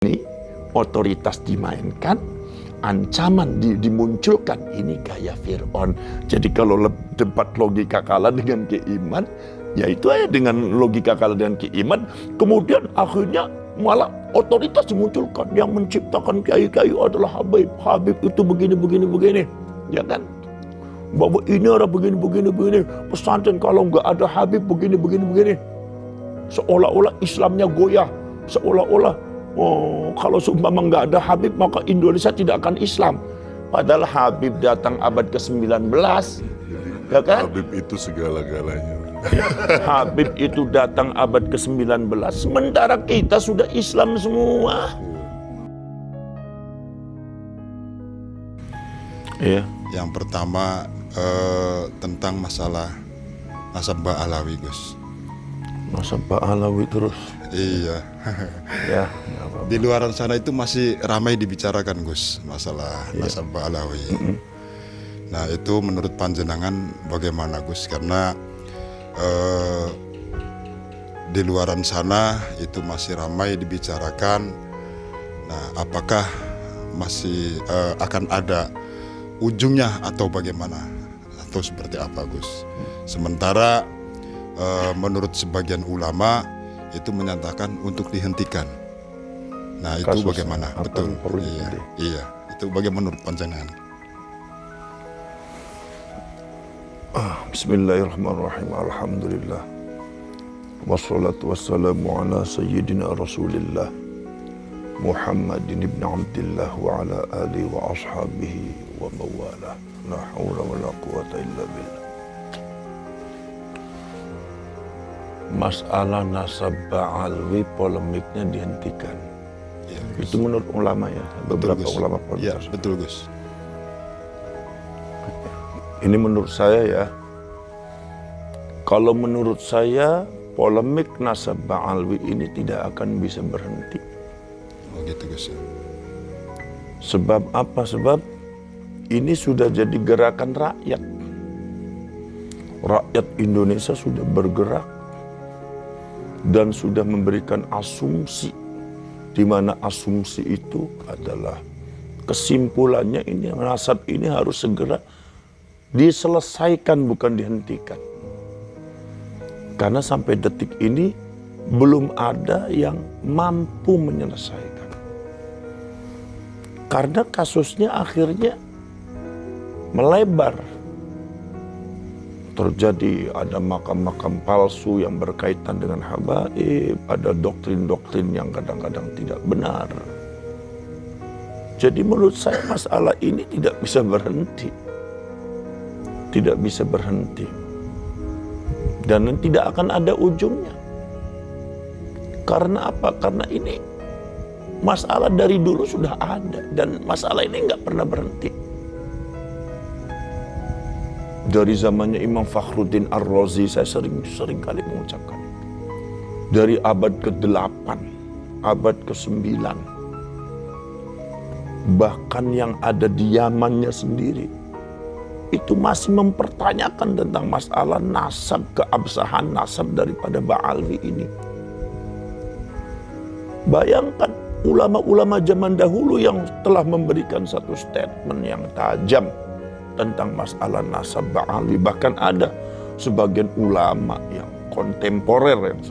Ini otoritas dimainkan, ancaman dimunculkan, ini gaya Fir'aun. Jadi kalau debat logika kalah dengan keiman, ya itu aja dengan logika kalah dengan keiman, kemudian akhirnya malah otoritas dimunculkan. Yang menciptakan kiai-kiai adalah Habib. Habib itu begini, ya kan? Bahwa ini orang begini. Pesantren kalau nggak ada Habib begini. Seolah-olah Islamnya goyah, seolah-olah kalau seumpama nggak ada Habib maka Indonesia tidak akan Islam. Padahal Habib datang abad ke-19, ya kan? Habib itu segala-galanya. Habib itu datang abad ke-19, sementara kita sudah Islam semua. Iya. Yang pertama tentang masalah nasabah Alawi, Gus. Nasabah Alawi terus. Iya. Ya. Di luaran sana itu masih ramai dibicarakan, Gus, masalah nasabah Alawi. Nah, itu menurut panjenengan bagaimana, Gus? Karena di luaran sana itu masih ramai dibicarakan. Nah, apakah masih akan ada ujungnya atau bagaimana? Atau seperti apa, Gus? Sementara menurut sebagian ulama itu menyatakan untuk dihentikan. Nah, itu Kasusnya, bagaimana? Betul. Iya. Itu bagaimana menurut panjenengan? Bismillahirrahmanirrahim. Alhamdulillah. Wassalatu wassalamu ala sayyidina Rasulillah Muhammadin ibn Abdillah wa ala alihi wa ashabihi wa mawalah. La hawla wa la quwata illa billah. Masalah nasabah alwi polemiknya dihentikan. Ya, Itu menurut ulama ya, beberapa Gus. ulama Ya, politik. betul, Gus. Ini menurut saya ya. Kalau menurut saya polemik nasabah alwi ini tidak akan bisa berhenti. Oh gitu, Gus. Sebab apa? Sebab ini sudah jadi gerakan rakyat. Rakyat Indonesia sudah bergerak dan sudah memberikan asumsi, di mana asumsi itu adalah kesimpulannya ini nasab ini harus segera diselesaikan, bukan dihentikan. Karena sampai detik ini belum ada yang mampu menyelesaikan. Karena kasusnya akhirnya melebar. Terjadi ada makam-makam palsu yang berkaitan dengan habaib, ada doktrin-doktrin yang kadang-kadang tidak benar. Jadi menurut saya masalah ini tidak bisa berhenti. Tidak bisa berhenti. Dan tidak akan ada ujungnya. Karena apa? Karena ini masalah dari dulu sudah ada. Dan masalah ini nggak pernah berhenti. Dari zamannya Imam Fakhruddin Ar-Razi, saya sering kali mengucapkan itu. Dari abad ke-8, abad ke-9, bahkan yang ada di Yamannya sendiri, itu masih mempertanyakan tentang masalah nasab, keabsahan nasab daripada Ba'alwi ini. Bayangkan ulama-ulama zaman dahulu yang telah memberikan satu statement yang tajam tentang masalah nasab Ba'alwi. Bahkan ada sebagian ulama yang kontemporer, yang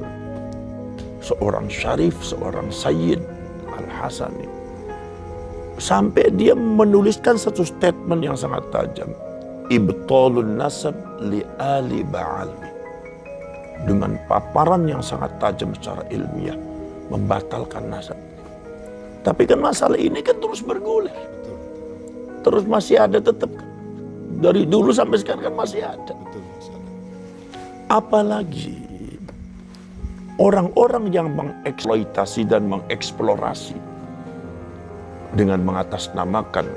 seorang syarif, seorang Sayyid Al-Hasani, sampai dia menuliskan satu statement yang sangat tajam. Ibtalun nasab li ali Ba'alwi. Dengan paparan yang sangat tajam secara ilmiah, membatalkan nasab. Tapi kan masalah ini kan terus bergulir. Terus masih ada tetap. Dari dulu sampai sekarang kan masih ada. Apalagi orang-orang yang mengeksploitasi dan mengeksplorasi dengan mengatasnamakan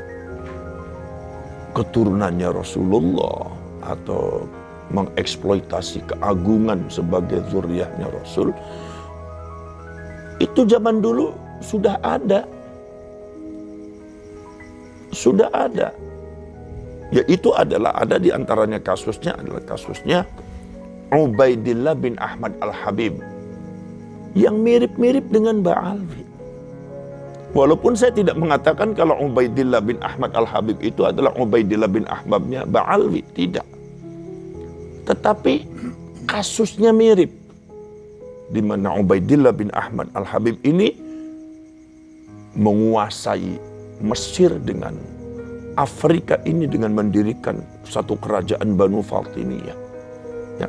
keturunannya Rasulullah atau mengeksploitasi keagungan sebagai zuriyahnya Rasul, itu zaman dulu sudah ada. Sudah ada. Yaitu adalah ada di antaranya kasusnya adalah kasusnya Ubaidillah bin Ahmad Al-Habib yang mirip-mirip dengan Ba'alwi. Walaupun saya tidak mengatakan kalau Ubaidillah bin Ahmad Al-Habib itu adalah Ubaidillah bin Ahmabnya Ba'alwi, tidak. Tetapi kasusnya mirip, di mana Ubaidillah bin Ahmad Al-Habib ini menguasai Mesir dengan Afrika ini dengan mendirikan satu kerajaan Banu Fatimiyah. Ya.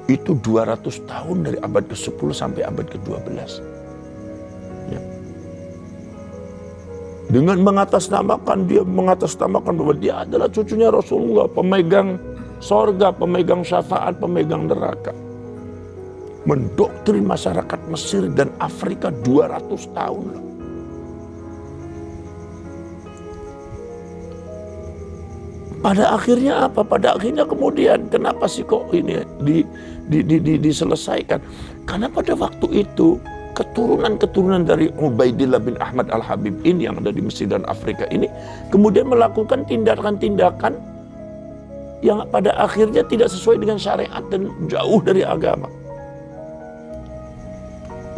Itu 200 tahun dari abad ke-10 sampai abad ke-12. Ya. Dengan dia mengatasnamakan bahwa dia adalah cucunya Rasulullah, pemegang sorga, pemegang syafaat, pemegang neraka. Mendoktrin masyarakat Mesir dan Afrika 200 tahun. Pada akhirnya apa? Pada akhirnya kemudian kenapa sih kok ini diselesaikan? Karena pada waktu itu keturunan-keturunan dari Ubaidillah bin Ahmad Al-Habib ini yang ada di Mesir dan Afrika ini kemudian melakukan tindakan-tindakan yang pada akhirnya tidak sesuai dengan syariat dan jauh dari agama.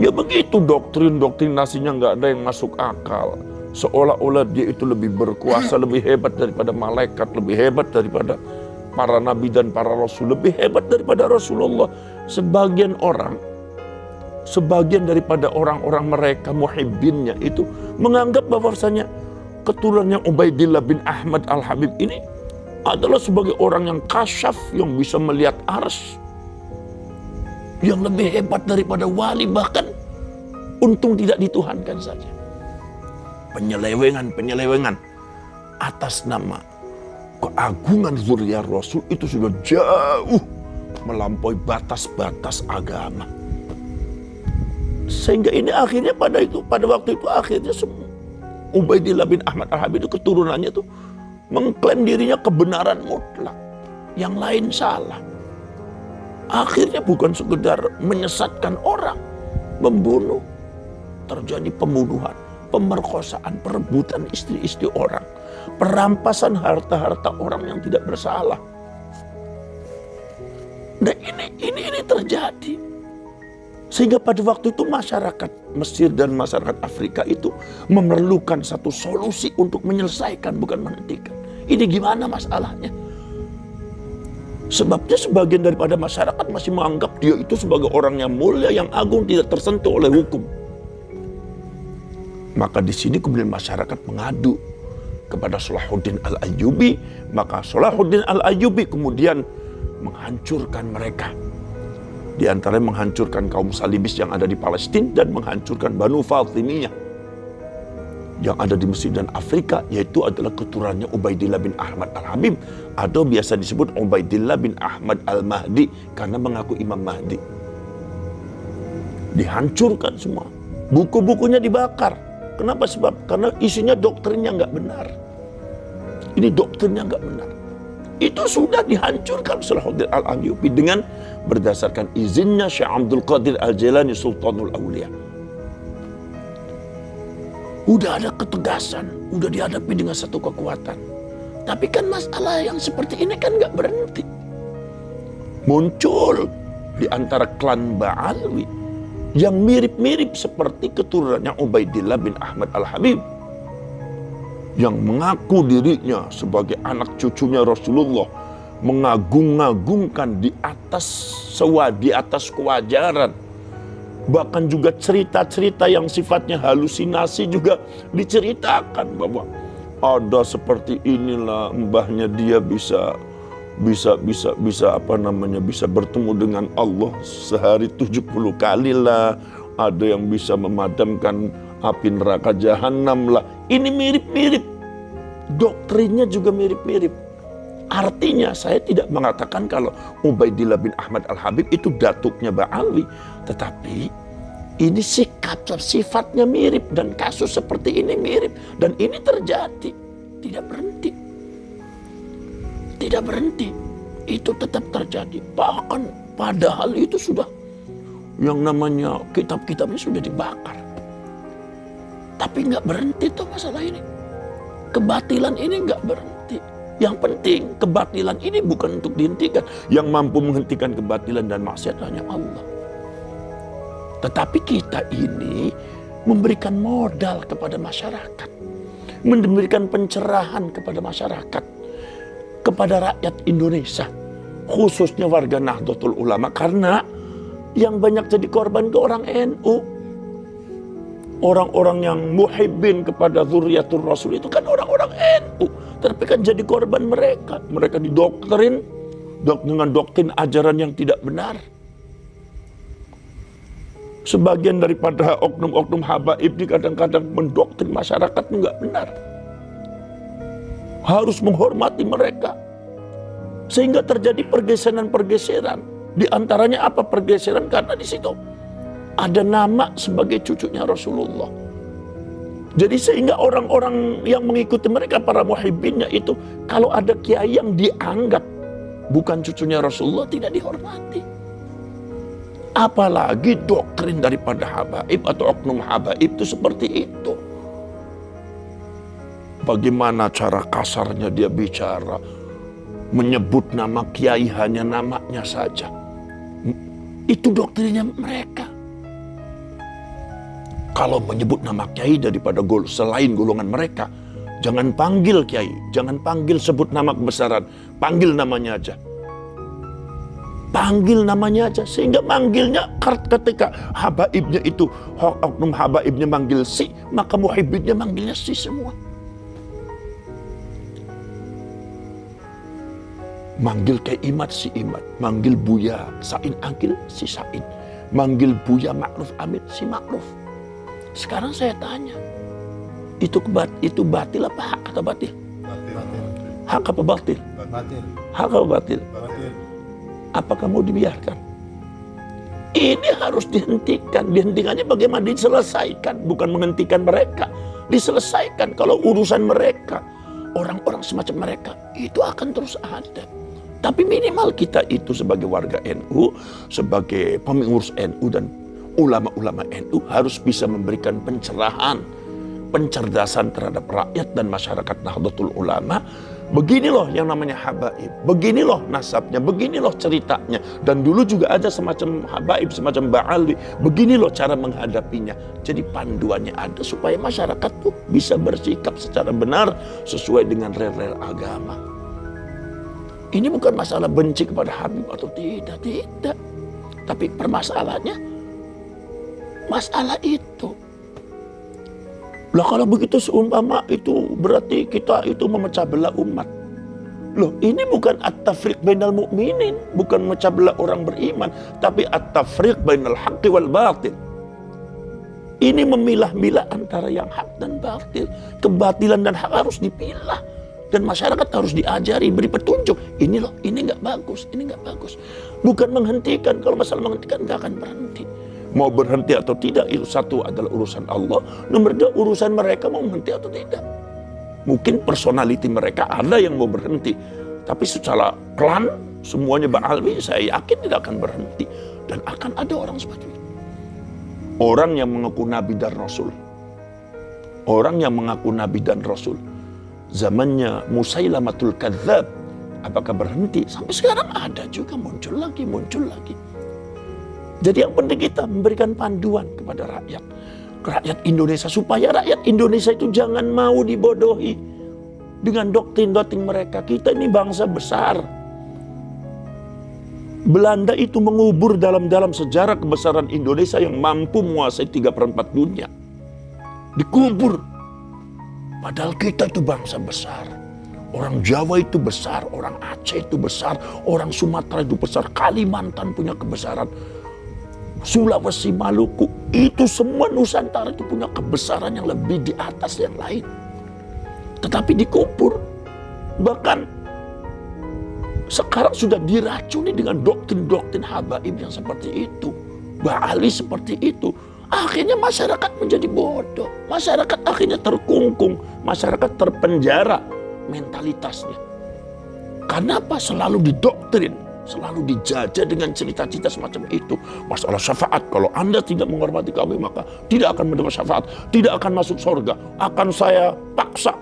Ya begitu, doktrin-doktrinasinya nggak ada yang masuk akal. Seolah-olah dia itu lebih berkuasa, lebih hebat daripada malaikat, lebih hebat daripada para nabi dan para rasul, lebih hebat daripada Rasulullah. Sebagian daripada orang-orang mereka muhibbinnya itu menganggap bahwasanya keturunannya Ubaidillah bin Ahmad Al-Habib ini adalah sebagai orang yang kasyaf, yang bisa melihat ars, yang lebih hebat daripada wali, bahkan untung tidak dituhankan saja. Penyelewengan atas nama keagungan zuriat Rasul itu sudah jauh melampaui batas-batas agama. Sehingga ini akhirnya pada waktu itu akhirnya Ubaidillah bin Ahmad Al-Habib itu keturunannya itu mengklaim dirinya kebenaran mutlak, yang lain salah. Akhirnya bukan sekedar menyesatkan orang, membunuh, terjadi pembunuhan, pemerkosaan, perebutan istri-istri orang, perampasan harta-harta orang yang tidak bersalah. Nah ini terjadi. Sehingga pada waktu itu masyarakat Mesir dan masyarakat Afrika itu memerlukan satu solusi untuk menyelesaikan, bukan menghentikan. Ini gimana masalahnya? Sebabnya sebagian daripada masyarakat masih menganggap dia itu sebagai orang yang mulia, yang agung, tidak tersentuh oleh hukum. Maka di sini kemudian masyarakat mengadu kepada Salahuddin Al-Ayyubi. Maka Salahuddin Al-Ayyubi kemudian menghancurkan mereka. Di antaranya menghancurkan kaum Salibis yang ada di Palestina dan menghancurkan Banu Fatimiyah yang ada di Mesir dan Afrika, yaitu adalah keturunannya Ubaidillah bin Ahmad Al-Habib atau biasa disebut Ubaidillah bin Ahmad Al-Mahdi karena mengaku Imam Mahdi. Dihancurkan semua. Buku-bukunya dibakar. Kenapa? Sebab karena isinya doktrinnya nggak benar. Ini doktrinnya nggak benar. Itu sudah dihancurkan Salahuddin Al-Ayyubi dengan berdasarkan izinnya Syekh Abdul Qadir Al-Jailani Sultanul Aulia. Udah ada ketegasan, udah dihadapi dengan satu kekuatan. Tapi kan masalah yang seperti ini kan nggak berhenti. Muncul di antara klan Ba'alwi yang mirip-mirip seperti keturunannya Ubaidillah bin Ahmad Al-Habib, yang mengaku dirinya sebagai anak cucunya Rasulullah, mengagung-agungkan di atas kewajaran. Bahkan juga cerita-cerita yang sifatnya halusinasi juga diceritakan bahwa ada seperti inilah mbahnya dia bisa bertemu dengan Allah sehari 70 kali lah. Ada yang bisa memadamkan api neraka jahanam lah. Ini mirip-mirip. Doktrinnya juga mirip-mirip. Artinya saya tidak mengatakan kalau Ubaidillah bin Ahmad Al-Habib itu datuknya Ba'alwi. Tetapi ini sifatnya mirip dan kasus seperti ini mirip. Dan ini terjadi. Tidak berhenti. Tidak berhenti. Itu tetap terjadi. Bahkan padahal itu sudah yang namanya kitab-kitabnya sudah dibakar. Tapi nggak berhenti tuh masalah ini. Kebatilan ini nggak berhenti. Yang penting kebatilan ini bukan untuk dihentikan. Yang mampu menghentikan kebatilan dan maksiat hanya Allah. Tetapi kita ini memberikan modal kepada masyarakat, memberikan pencerahan kepada masyarakat, kepada rakyat Indonesia, khususnya warga Nahdlatul Ulama, karena yang banyak jadi korban itu orang NU. Orang-orang yang muhibbin kepada Dzurriyyatur Rasul itu kan orang-orang NU, tapi kan jadi korban mereka. Mereka didoktrin dengan doktrin ajaran yang tidak benar. Sebagian daripada oknum-oknum habaib ini kadang-kadang mendoktrin masyarakat nggak benar. Harus menghormati mereka. Sehingga terjadi pergeseran-pergeseran. Di antaranya apa pergeseran? Karena di situ ada nama sebagai cucunya Rasulullah. Jadi sehingga orang-orang yang mengikuti mereka, para muhibbinnya itu, kalau ada kiai yang dianggap bukan cucunya Rasulullah, tidak dihormati. Apalagi doktrin daripada habaib atau oknum habaib itu seperti itu. Bagaimana cara kasarnya dia bicara, menyebut nama kiai hanya namanya saja. Itu doktrinnya mereka. Kalau menyebut nama kiai daripada selain golongan mereka, jangan panggil kiai, jangan panggil sebut nama kebesaran, panggil namanya aja. Panggil namanya aja, sehingga manggilnya ketika habaibnya itu, oknum habaibnya manggil si, maka muhibbinnya manggilnya si semua. Manggil Kiai Imad si Imad, manggil Buya Sain Agil si Sain, manggil Buya Ma'ruf Amin si Ma'ruf. Sekarang saya tanya, itu batil apa hak atau batil? Batil. Hak apa batil? Batil. Hak apa batil? Batil. Apakah mau dibiarkan? Ini harus dihentikan. Dihentikannya bagaimana? Diselesaikan, bukan menghentikan mereka. Diselesaikan. Kalau urusan mereka, orang-orang semacam mereka, itu akan terus ada. Tapi minimal kita itu sebagai warga NU, sebagai pengurus NU dan ulama-ulama NU harus bisa memberikan pencerahan, pencerdasan terhadap rakyat dan masyarakat Nahdlatul Ulama. Begini loh yang namanya habaib, begini loh nasabnya, begini loh ceritanya. Dan dulu juga ada semacam habaib, semacam ba'ali, begini loh cara menghadapinya. Jadi panduannya ada supaya masyarakat tuh bisa bersikap secara benar sesuai dengan rel-rel agama. Ini bukan masalah benci kepada Habib atau tidak. Tapi permasalahannya masalah itu. Lah kalau begitu seumpama itu berarti kita itu memecah belah umat. Loh, ini bukan at-tafriq bainal mu'minin, bukan memecah belah orang beriman, tapi at-tafriq bainal haqqi wal batil. Ini memilah-milah antara yang hak dan batil. Kebatilan dan hak harus dipilah. Dan masyarakat harus diajari, beri petunjuk. Ini loh, ini nggak bagus, ini nggak bagus. Bukan menghentikan. Kalau masalah menghentikan nggak akan berhenti. Mau berhenti atau tidak, itu satu adalah urusan Allah. Nomor dua, urusan mereka mau berhenti atau tidak. Mungkin personality mereka ada yang mau berhenti. Tapi secara klan, semuanya ba'alwi, saya yakin tidak akan berhenti. Dan akan ada orang seperti itu. Orang yang mengaku Nabi dan Rasul. Orang yang mengaku Nabi dan Rasul. Zamannya Musailamatul Kadzab. Apakah berhenti? Sampai sekarang ada juga, muncul lagi. Jadi yang penting kita memberikan panduan kepada rakyat Indonesia, supaya rakyat Indonesia itu jangan mau dibodohi dengan doktrin-doktrin mereka. Kita ini bangsa besar. Belanda itu mengubur dalam sejarah kebesaran Indonesia yang mampu menguasai 3/4 dunia. Dikubur. Padahal kita itu bangsa besar. Orang Jawa itu besar, orang Aceh itu besar, orang Sumatera itu besar, Kalimantan punya kebesaran. Sulawesi, Maluku, itu semua Nusantara itu punya kebesaran yang lebih di atas yang lain. Tetapi dikubur. Bahkan sekarang sudah diracuni dengan doktrin-doktrin habaib yang seperti itu. Ba'ali seperti itu. Akhirnya masyarakat menjadi bodoh. Masyarakat akhirnya terkungkung. Masyarakat terpenjara mentalitasnya. Karena apa? Selalu didoktrin. Selalu dijajah dengan cerita-cerita semacam itu. Masalah syafaat, kalau Anda tidak menghormati kami, maka tidak akan mendapat syafaat, tidak akan masuk surga. Akan saya paksa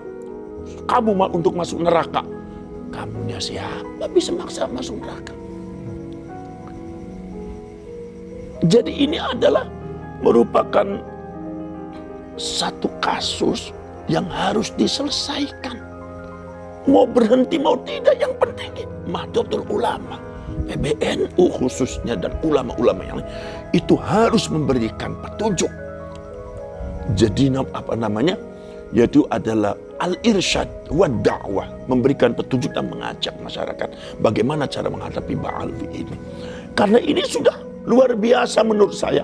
kamu untuk masuk neraka. Kamunya siapa bisa maksa masuk neraka? Jadi ini adalah merupakan satu kasus yang harus diselesaikan. Mau berhenti mau tidak, yang penting Nahdlatul Ulama, PBNU khususnya dan ulama-ulama yang lain itu harus memberikan petunjuk. Jadi apa namanya? Yaitu adalah al-irsyad wa da'wah, memberikan petunjuk dan mengajak masyarakat bagaimana cara menghadapi Ba'alwi ini. Karena ini sudah luar biasa menurut saya.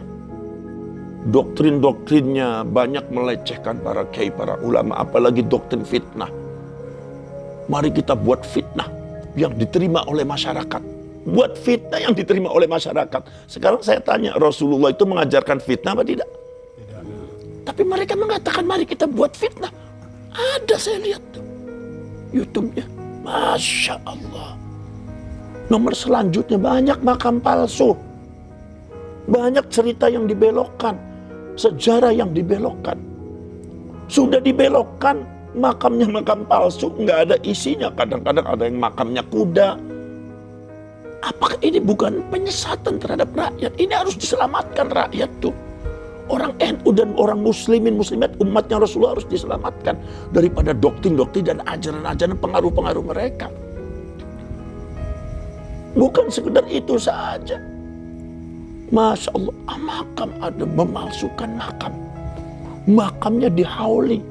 Doktrin-doktrinnya banyak melecehkan para kiai, para ulama, apalagi doktrin fitnah. Mari kita buat fitnah yang diterima oleh masyarakat. Buat fitnah yang diterima oleh masyarakat. Sekarang saya tanya, Rasulullah itu mengajarkan fitnah apa tidak? Tidak. Tapi mereka mengatakan mari kita buat fitnah. Ada, saya lihat tuh YouTube-nya. Masya Allah. Nomor selanjutnya banyak makam palsu. Banyak cerita yang dibelokkan. Sejarah yang dibelokkan. Sudah dibelokkan, makamnya makam palsu, nggak ada isinya. Kadang-kadang ada yang makamnya kuda. Apakah ini bukan penyesatan terhadap rakyat? Ini harus diselamatkan rakyat tuh. Orang NU dan orang muslimin, muslimat, umatnya Rasulullah harus diselamatkan daripada doktrin-doktrin dan ajaran-ajaran pengaruh-pengaruh mereka. Bukan sekedar itu saja. Masya Allah, makam ada, memalsukan makam. Makamnya dihauli,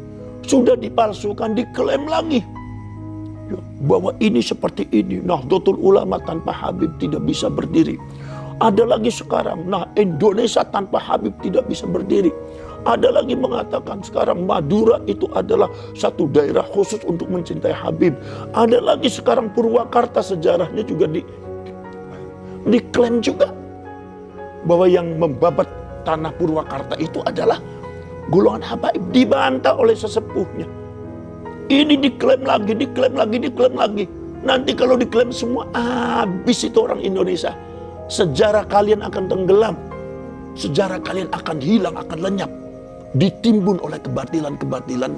sudah dipalsukan, diklaim lagi. Ya, bahwa ini seperti ini, Nahdlatul Ulama tanpa Habib tidak bisa berdiri. Ada lagi sekarang, Indonesia tanpa Habib tidak bisa berdiri. Ada lagi mengatakan sekarang Madura itu adalah satu daerah khusus untuk mencintai Habib. Ada lagi sekarang Purwakarta sejarahnya juga diklaim juga. Bahwa yang membabat tanah Purwakarta itu adalah golongan habaib, dibantah oleh sesepuhnya. Ini diklaim lagi, diklaim lagi, diklaim lagi. Nanti kalau diklaim semua, habis itu orang Indonesia. Sejarah kalian akan tenggelam. Sejarah kalian akan hilang, akan lenyap. Ditimbun oleh kebatilan-kebatilan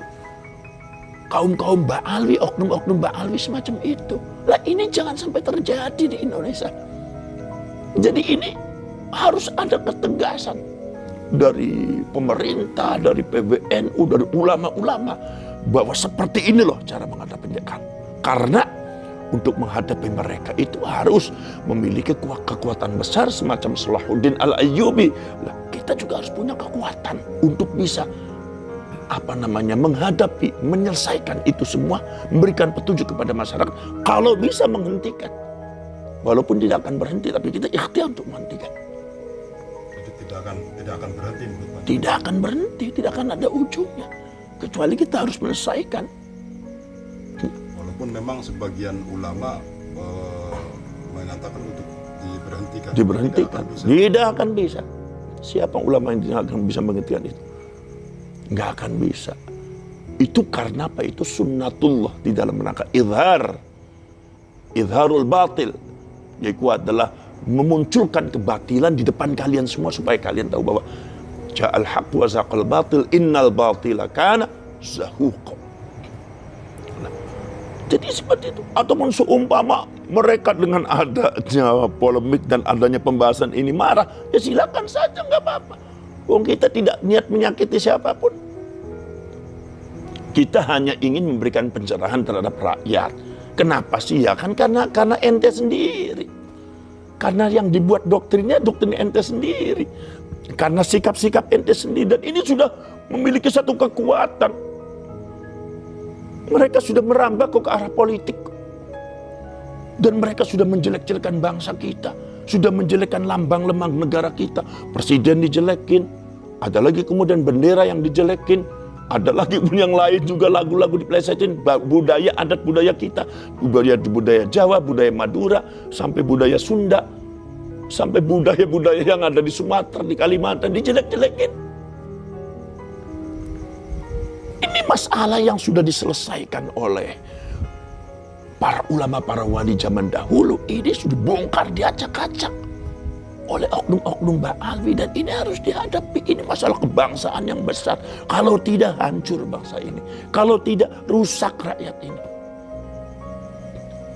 kaum-kaum Ba'alwi, oknum-oknum Ba'alwi semacam itu. Lah ini jangan sampai terjadi di Indonesia. Jadi ini harus ada ketegasan dari pemerintah, dari PBNU, dari ulama-ulama bahwa seperti ini loh cara menghadapi mereka. Karena untuk menghadapi mereka itu harus memiliki kekuatan besar semacam Salahuddin Al-Ayyubi. Nah, kita juga harus punya kekuatan untuk bisa menghadapi, menyelesaikan itu semua, memberikan petunjuk kepada masyarakat. Kalau bisa menghentikan, walaupun tidak akan berhenti, tapi kita ikhtiar untuk menghentikan. Tidak akan berhenti menurut Pak. Tidak akan berhenti, tidak akan ada ujungnya. Kecuali kita harus menyelesaikan. Walaupun memang sebagian ulama mengatakan untuk diberhentikan. Diberhentikan. Tidak akan bisa. Siapa ulama yang tidak akan bisa menghentikan itu? Nggak akan bisa. Itu karena apa? Itu sunnatullah di dalam rangka idharul batil. Yaitu adalah memunculkan kebatilan di depan kalian semua supaya kalian tahu bahwa ja'al haqq wa zaqal batil innal batila kana zahuqa. Nah, jadi seperti itu. Ataupun seumpama mereka dengan adanya polemik dan adanya pembahasan ini marah, ya silakan saja, nggak apa-apa. Wong kita tidak niat menyakiti siapapun. Kita hanya ingin memberikan pencerahan terhadap rakyat. Kenapa sih? Ya kan karena ente sendiri. Karena yang dibuat doktrinnya doktrin ente sendiri. Karena sikap-sikap ente sendiri. Dan ini sudah memiliki satu kekuatan. Mereka sudah merambah ke arah politik. Dan mereka sudah menjelek-jelekan bangsa kita. Sudah menjelekkan lambang-lambang negara kita. Presiden dijelekin. Ada lagi kemudian bendera yang dijelekin. Ada lagi yang lain juga lagu-lagu dipelesetin, budaya, adat budaya kita, budaya Jawa, budaya Madura, sampai budaya Sunda, sampai budaya-budaya yang ada di Sumatera, di Kalimantan, dijelek-jelekin. Ini masalah yang sudah diselesaikan oleh para ulama, para wali zaman dahulu. Ini sudah bongkar, diacak-acak oleh oknum-oknum Ba'alwi, dan ini harus dihadapi. Ini masalah kebangsaan yang besar. Kalau tidak, hancur bangsa ini. Kalau tidak, rusak rakyat ini.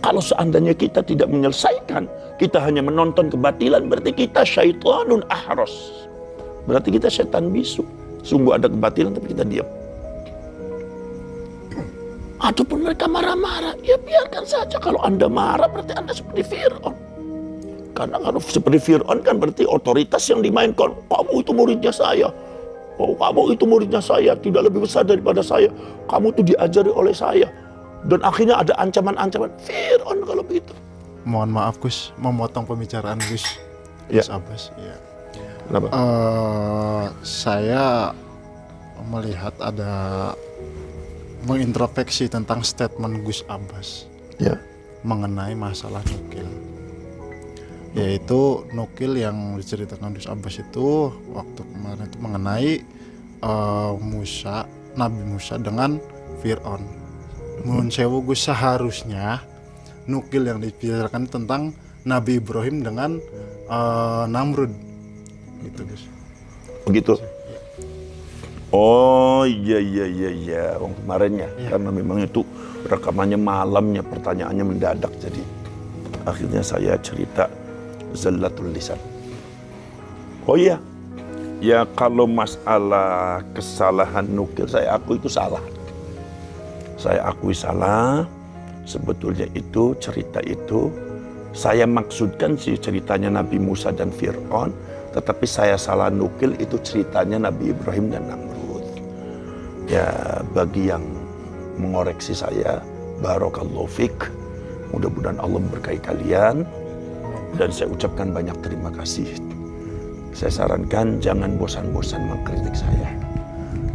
Kalau seandainya kita tidak menyelesaikan, kita hanya menonton kebatilan, berarti kita syaitanun ahros. Berarti kita setan bisu. Sungguh ada kebatilan tapi kita diam. Ataupun mereka marah-marah, ya biarkan saja. Kalau Anda marah berarti Anda seperti Fir'aun. Karena kalau seperti Fir'aun kan berarti otoritas yang dimainkan. Kamu itu muridnya saya. Oh, kamu itu muridnya saya, tidak lebih besar daripada saya. Kamu itu diajari oleh saya. Dan akhirnya ada ancaman-ancaman. Fir'aun kalau begitu. Mohon maaf Gus, memotong pembicaraan Gus. Ya. Gus Abbas. Ya. Kenapa? Saya melihat ada mengintrospeksi tentang statement Gus Abbas Ya. mengenai masalah nukil, yaitu nukil yang diceritakan Gus Abbas itu waktu kemarin itu mengenai Nabi Musa dengan Fir'aun. Menurut sewu Gus, seharusnya nukil yang dibicarakan tentang Nabi Ibrahim dengan Namrud gitu Gus. Begitu. Oh iya. Kemarin ya. Karena memang itu rekamannya malamnya, pertanyaannya mendadak. Jadi akhirnya saya cerita zallatul lisan. Oh iya. Ya kalau masalah kesalahan nukil, saya akui itu salah. Saya akui salah. Sebetulnya itu cerita itu saya maksudkan sih ceritanya Nabi Musa dan Fir'aun. Tetapi saya salah nukil itu ceritanya Nabi Ibrahim dan Namrud. Ya bagi yang mengoreksi saya, barakallahu fik. Mudah-mudahan Allah memberkahi kalian. Dan saya ucapkan banyak terima kasih. Saya sarankan jangan bosan-bosan mengkritik saya.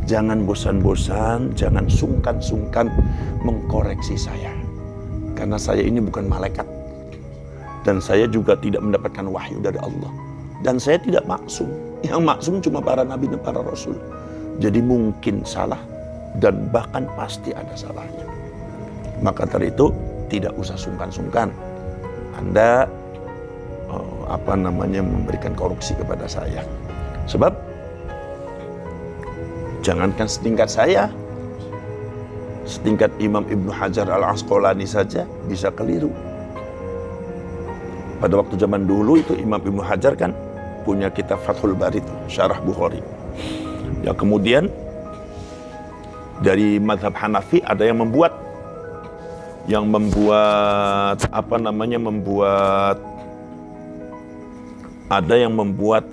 Jangan bosan-bosan, jangan sungkan-sungkan mengkoreksi saya. Karena saya ini bukan malaikat. Dan saya juga tidak mendapatkan wahyu dari Allah. Dan saya tidak maksum. Yang maksum cuma para nabi dan para rasul. Jadi mungkin salah dan bahkan pasti ada salahnya. Maka dari itu tidak usah sungkan-sungkan Anda memberikan koreksi kepada saya. Sebab jangankan setingkat saya, setingkat Imam Ibnu Hajar Al-Asqalani saja bisa keliru. Pada waktu zaman dulu itu Imam Ibnu Hajar kan punya kitab Fathul Bari itu, Syarah Bukhari. Ya kemudian dari mazhab Hanafi ada yang membuat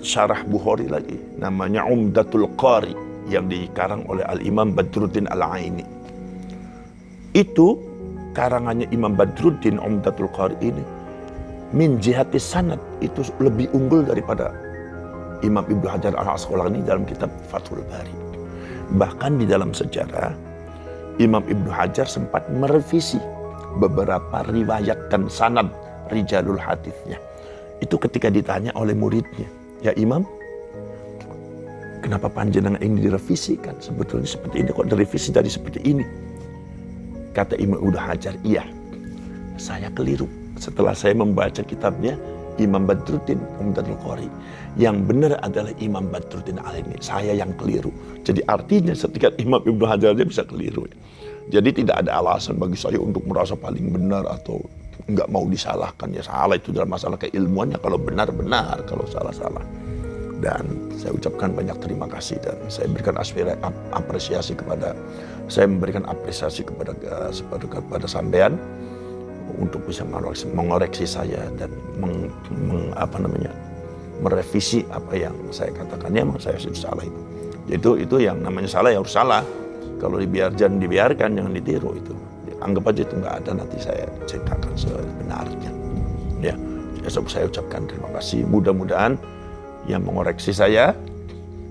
syarah Bukhari lagi, namanya Umdatul Qari yang dikarang oleh Al-Imam Badruddin Al-Aini. Itu karangannya Imam Badruddin, Umdatul Qari ini min jihati sanad itu lebih unggul daripada Imam Ibnu Hajar Al-Asqalani dalam kitab Fathul Bari. Bahkan di dalam sejarah Imam Ibnu Hajar sempat merevisi beberapa riwayatkan sanad rijalul haditsnya. Itu ketika ditanya oleh muridnya, ya Imam, kenapa panjenengan ini direvisikan? Sebetulnya seperti ini, kok direvisi dari seperti ini? Kata Imam Ibnu Hajar, iya, saya keliru. Setelah saya membaca kitabnya Imam Badruddin Umdatul Qari, yang benar adalah Imam Badruddin Al-Aini, saya yang keliru. Jadi artinya setiap Imam Ibnu Hajar dia bisa keliru. Jadi tidak ada alasan bagi saya untuk merasa paling benar atau nggak mau disalahkan. Ya salah itu dalam masalah keilmuannya, kalau benar benar, kalau salah salah. Dan saya ucapkan banyak terima kasih dan saya berikan apresiasi kepada sampean untuk bisa mengoreksi saya dan merevisi apa yang saya katakan. Ya memang saya sudah salah itu yang namanya salah ya harus salah. Kalau jangan dibiarkan, jangan ditiru itu. Anggap aja itu nggak ada, nanti saya ceritakan sebenarnya. Ya, saya ucapkan terima kasih. Mudah-mudahan yang mengoreksi saya,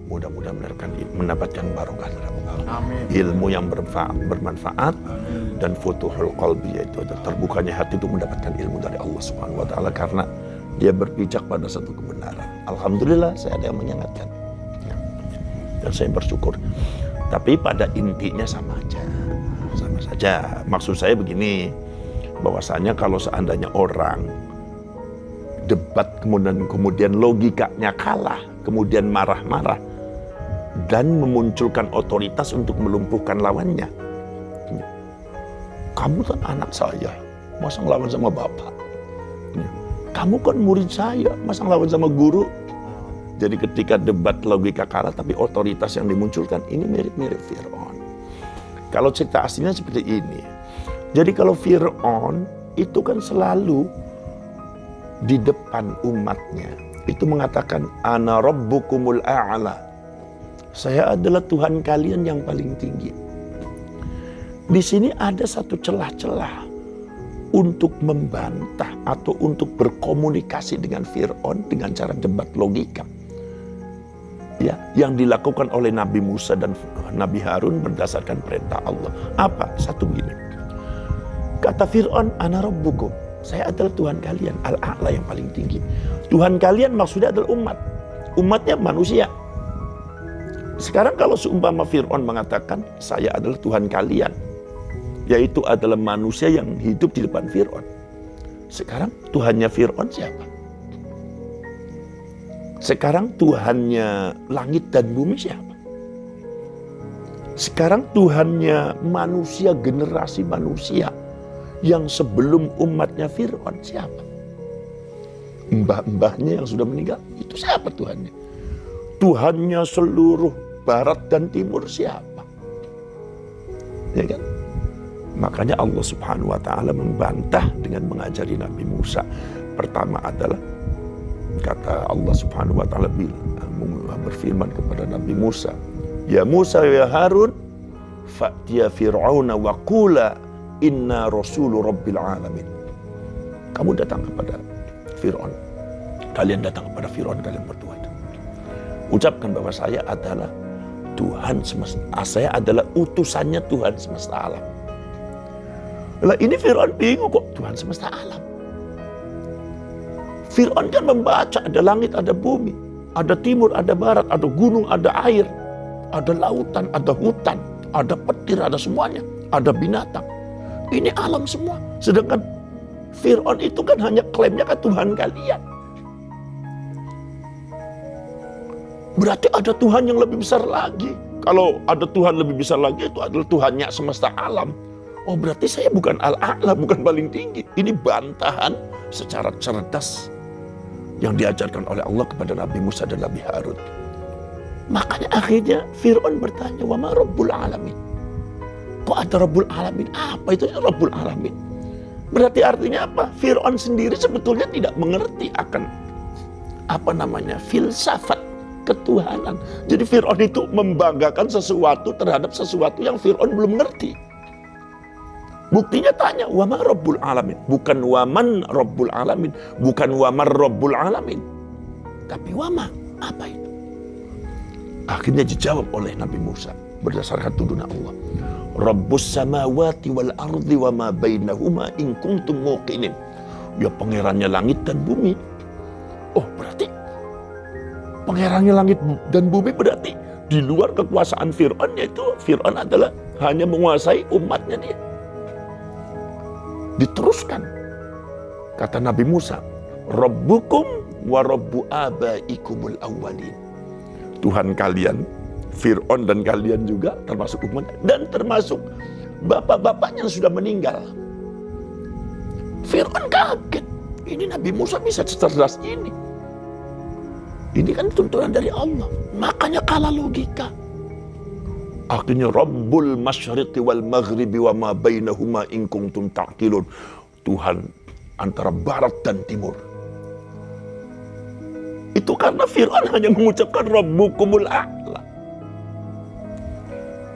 mudah-mudahan mendapatkan barokah dalam ilmu yang bermanfaat. Amin. Dan futuhul qalbi, yaitu terbukanya hati itu mendapatkan ilmu dari Allah Subhanahu wa taala karena dia berpijak pada satu kebenaran. Alhamdulillah saya ada yang mengingatkan. Ya. Dan saya bersyukur. Tapi pada intinya sama saja. Maksud saya begini, bahwasanya kalau seandainya orang debat kemudian logikanya kalah, kemudian marah-marah dan memunculkan otoritas untuk melumpuhkan lawannya. Kamu kan anak saya, masa ngelawan sama bapak? Kamu kan murid saya, masa ngelawan sama guru? Jadi ketika debat logika kalah tapi otoritas yang dimunculkan, ini mirip-mirip Fir'aun. Kalau cerita aslinya seperti ini. Jadi kalau Fir'aun itu kan selalu di depan umatnya. Itu mengatakan, Ana rabbukumul a'la. Saya adalah Tuhan kalian yang paling tinggi. Di sini ada satu celah-celah untuk membantah atau untuk berkomunikasi dengan Fir'aun dengan cara debat logika. Ya, yang dilakukan oleh Nabi Musa dan Nabi Harun berdasarkan perintah Allah. Apa? Satu begini. Kata Fir'aun, Ana rabbukum. Saya adalah Tuhan kalian, Al-A'la yang paling tinggi. Tuhan kalian maksudnya adalah umat. Umatnya manusia. Sekarang kalau seumpama Fir'aun mengatakan, saya adalah Tuhan kalian, yaitu adalah manusia yang hidup di depan Fir'aun. Sekarang Tuhannya Fir'aun siapa? Sekarang Tuhannya langit dan bumi siapa? Sekarang Tuhannya manusia, generasi manusia yang sebelum umatnya Fir'aun siapa? Mbah-mbahnya yang sudah meninggal, itu siapa Tuhannya? Tuhannya seluruh barat dan timur siapa? Ya kan? Makanya Allah Subhanahu wa ta'ala membantah dengan mengajari Nabi Musa. Pertama adalah kata Allah Subhanahu wa ta'ala berfirman kepada Nabi Musa, Ya Musa ya Harun, fa'tiya fir'auna wa qula inna rasulu rabbil alamin. Kamu datang kepada Fir'aun. Kalian datang kepada Fir'aun, kalian berdua itu. Ucapkan bahwa saya adalah Tuhan semesta. Saya adalah utusannya Tuhan semesta alam. Lah ini Fir'aun bingung kok Tuhan semesta alam. Fir'aun kan membaca ada langit, ada bumi, ada timur, ada barat, ada gunung, ada air, ada lautan, ada hutan, ada petir, ada semuanya, ada binatang. Ini alam semua. Sedangkan Fir'aun itu kan hanya klaimnya ke Tuhan kalian. Berarti ada Tuhan yang lebih besar lagi. Kalau ada Tuhan lebih besar lagi, itu adalah Tuhannya semesta alam. Oh berarti saya bukan Al-A'la, bukan paling tinggi. Ini bantahan secara cerdas yang diajarkan oleh Allah kepada Nabi Musa dan Nabi Harun. Makanya akhirnya Fir'aun bertanya, wa ma Rabbul Alamin? Kok ada Rabbul Alamin? Apa itu Rabbul Alamin? Berarti artinya apa? Fir'aun sendiri sebetulnya tidak mengerti akan filsafat ketuhanan. Jadi Fir'aun itu membanggakan sesuatu terhadap sesuatu yang Fir'aun belum mengerti. Buktinya tanya, wa ma Rabbul Alamin? Bukan wa man Rabbul Alamin, bukan wa mar Rabbul Alamin, tapi wa ma, apa itu? Akhirnya dijawab oleh Nabi Musa berdasarkan tuntunan Allah. Rabbus samawati wal ardi wa ma bainahuma in kuntum muqinin. Ya pangerannya langit dan bumi. Oh berarti pangerannya langit dan bumi berarti di luar kekuasaan Fir'aun, yaitu Fir'aun adalah hanya menguasai umatnya dia. Diteruskan kata Nabi Musa, Rabbukum wa rabbu abaikumul awwalin. Tuhan kalian, Fir'aun dan kalian juga termasuk umat dan termasuk bapak-bapaknya yang sudah meninggal. Fir'aun kaget. Ini Nabi Musa bisa cerdas ini. Ini kan tuntunan dari Allah. Makanya kalah logika. Akhirnya Rabbul Masyriqi wal Maghribi wa ma bainahuma in kuntum ta'qilun. Tuhan antara barat dan timur. Itu karena Fir'aun hanya mengucapkan Rabbukumul A'la.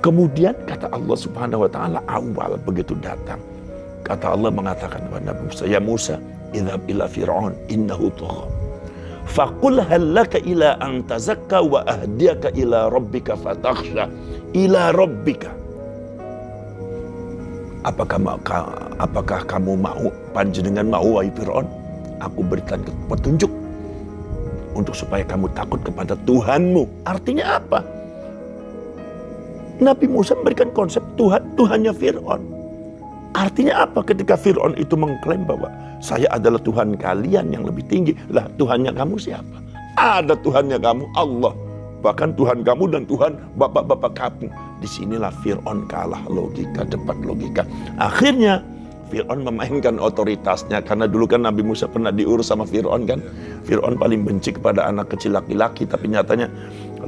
Kemudian kata Allah Subhanahu wa ta'ala, awal begitu datang, kata Allah mengatakan kepada Nabi Musa, Ya Musa, idhab ila Fir'aun innahu tagha. Faqul hal laka ila an tazakka wa ahdiyaka ila rabbika fatakhsha. Ila rabbika. Apakah kamu mau, panjenengan mau wahai Fir'aun, aku berikan petunjuk untuk supaya kamu takut kepada Tuhanmu. Artinya apa? Nabi Musa memberikan konsep Tuhannya Fir'aun. Artinya apa? Ketika Fir'aun itu mengklaim bahwa saya adalah Tuhan kalian yang lebih tinggi. Lah Tuhannya kamu siapa? Ada Tuhannya kamu, Allah. Bahkan Tuhan kamu dan Tuhan bapak-bapak kamu. Disinilah Fir'aun kalah logika, debat logika. Akhirnya Fir'aun memainkan otoritasnya, karena dulu kan Nabi Musa pernah diurus sama Fir'aun kan. Fir'aun paling benci kepada anak kecil laki-laki, tapi nyatanya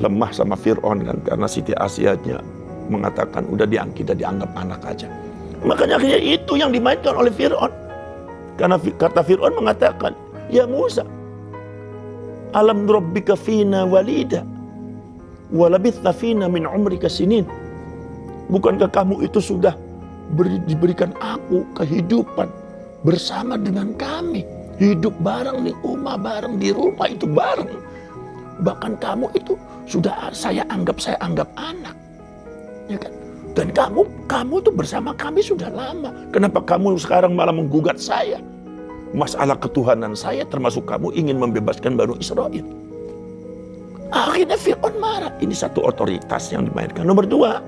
lemah sama Fir'aun kan, karena Siti Asyanya mengatakan udah dianggap anak aja. Makanya akhirnya itu yang dimainkan oleh Fir'aun. Karena kata Fir'aun mengatakan, ya Musa, alam rabbika fina walida walabitha fina min umrika sinin. Bukankah kamu itu sudah diberikan aku kehidupan bersama dengan kami, hidup bareng di rumah, bareng di rumah itu bareng. Bahkan kamu itu sudah saya anggap anak, ya kan? Dan kamu itu bersama kami sudah lama. Kenapa kamu sekarang malah menggugat saya? Masalah ketuhanan saya, termasuk kamu ingin membebaskan Bani Israel. Akhirnya Fir'aun marah. Ini satu otoritas yang dimainkan. Nomor dua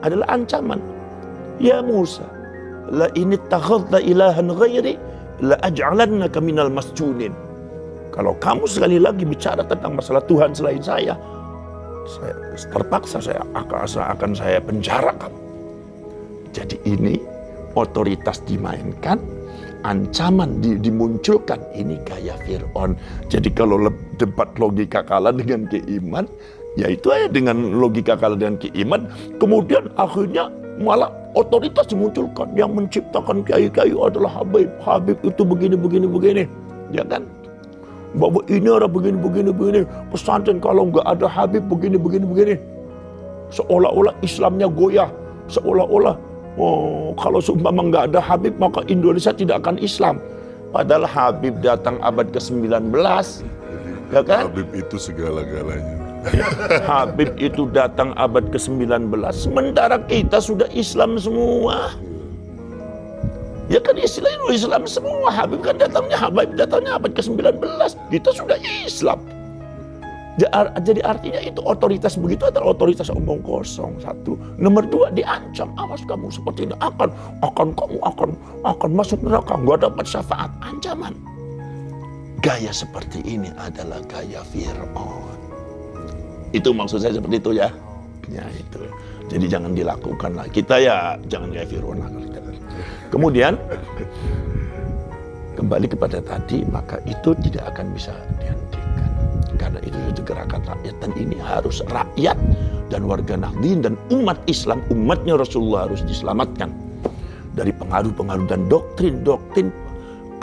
adalah ancaman. Ya Musa, la in ittakhadta ilahan ghairi la aj'alannaka minal masjunin. Kalau kamu sekali lagi bicara tentang masalah Tuhan selain saya terpaksa akan saya penjara kamu. Jadi ini otoritas dimainkan, ancaman dimunculkan. Ini gaya Fir'aun. Jadi kalau debat logika kalah dengan keiman, ya itu aja, dengan logika kalah dengan keiman, kemudian akhirnya malah otoritas dimunculkan. Yang menciptakan kiai-kiai adalah Habib. Habib itu begini, ya kan? Bahwa ini orang begini. Pesantren kalau nggak ada Habib begini. Seolah-olah Islamnya goyah. Seolah-olah kalau seumpama nggak ada Habib maka Indonesia tidak akan Islam. Padahal Habib datang abad ke-19, ya kan? Habib itu segala-galanya. Habib itu datang abad ke-19, sementara kita sudah Islam semua. Ya kan, Islam semua. Habib kan datangnya abad ke-19, kita sudah Islam. Jadi artinya itu otoritas begitu adalah otoritas omong kosong. Satu. Nomor dua, diancam, awas kamu seperti ini kamu akan masuk neraka, nggak dapat syafaat. Ancaman. Gaya seperti ini adalah gaya Fir'aun. Itu maksud saya seperti itu ya. Ya itu. Jadi jangan dilakukan lah. Kita ya jangan gaya Fir'aun lah. Kemudian kembali kepada tadi, maka itu tidak akan bisa dihentikan. Karena itu gerakan rakyat, dan ini harus rakyat dan warga Nahdliyin dan umat Islam, umatnya Rasulullah harus diselamatkan dari pengaruh-pengaruh dan doktrin-doktrin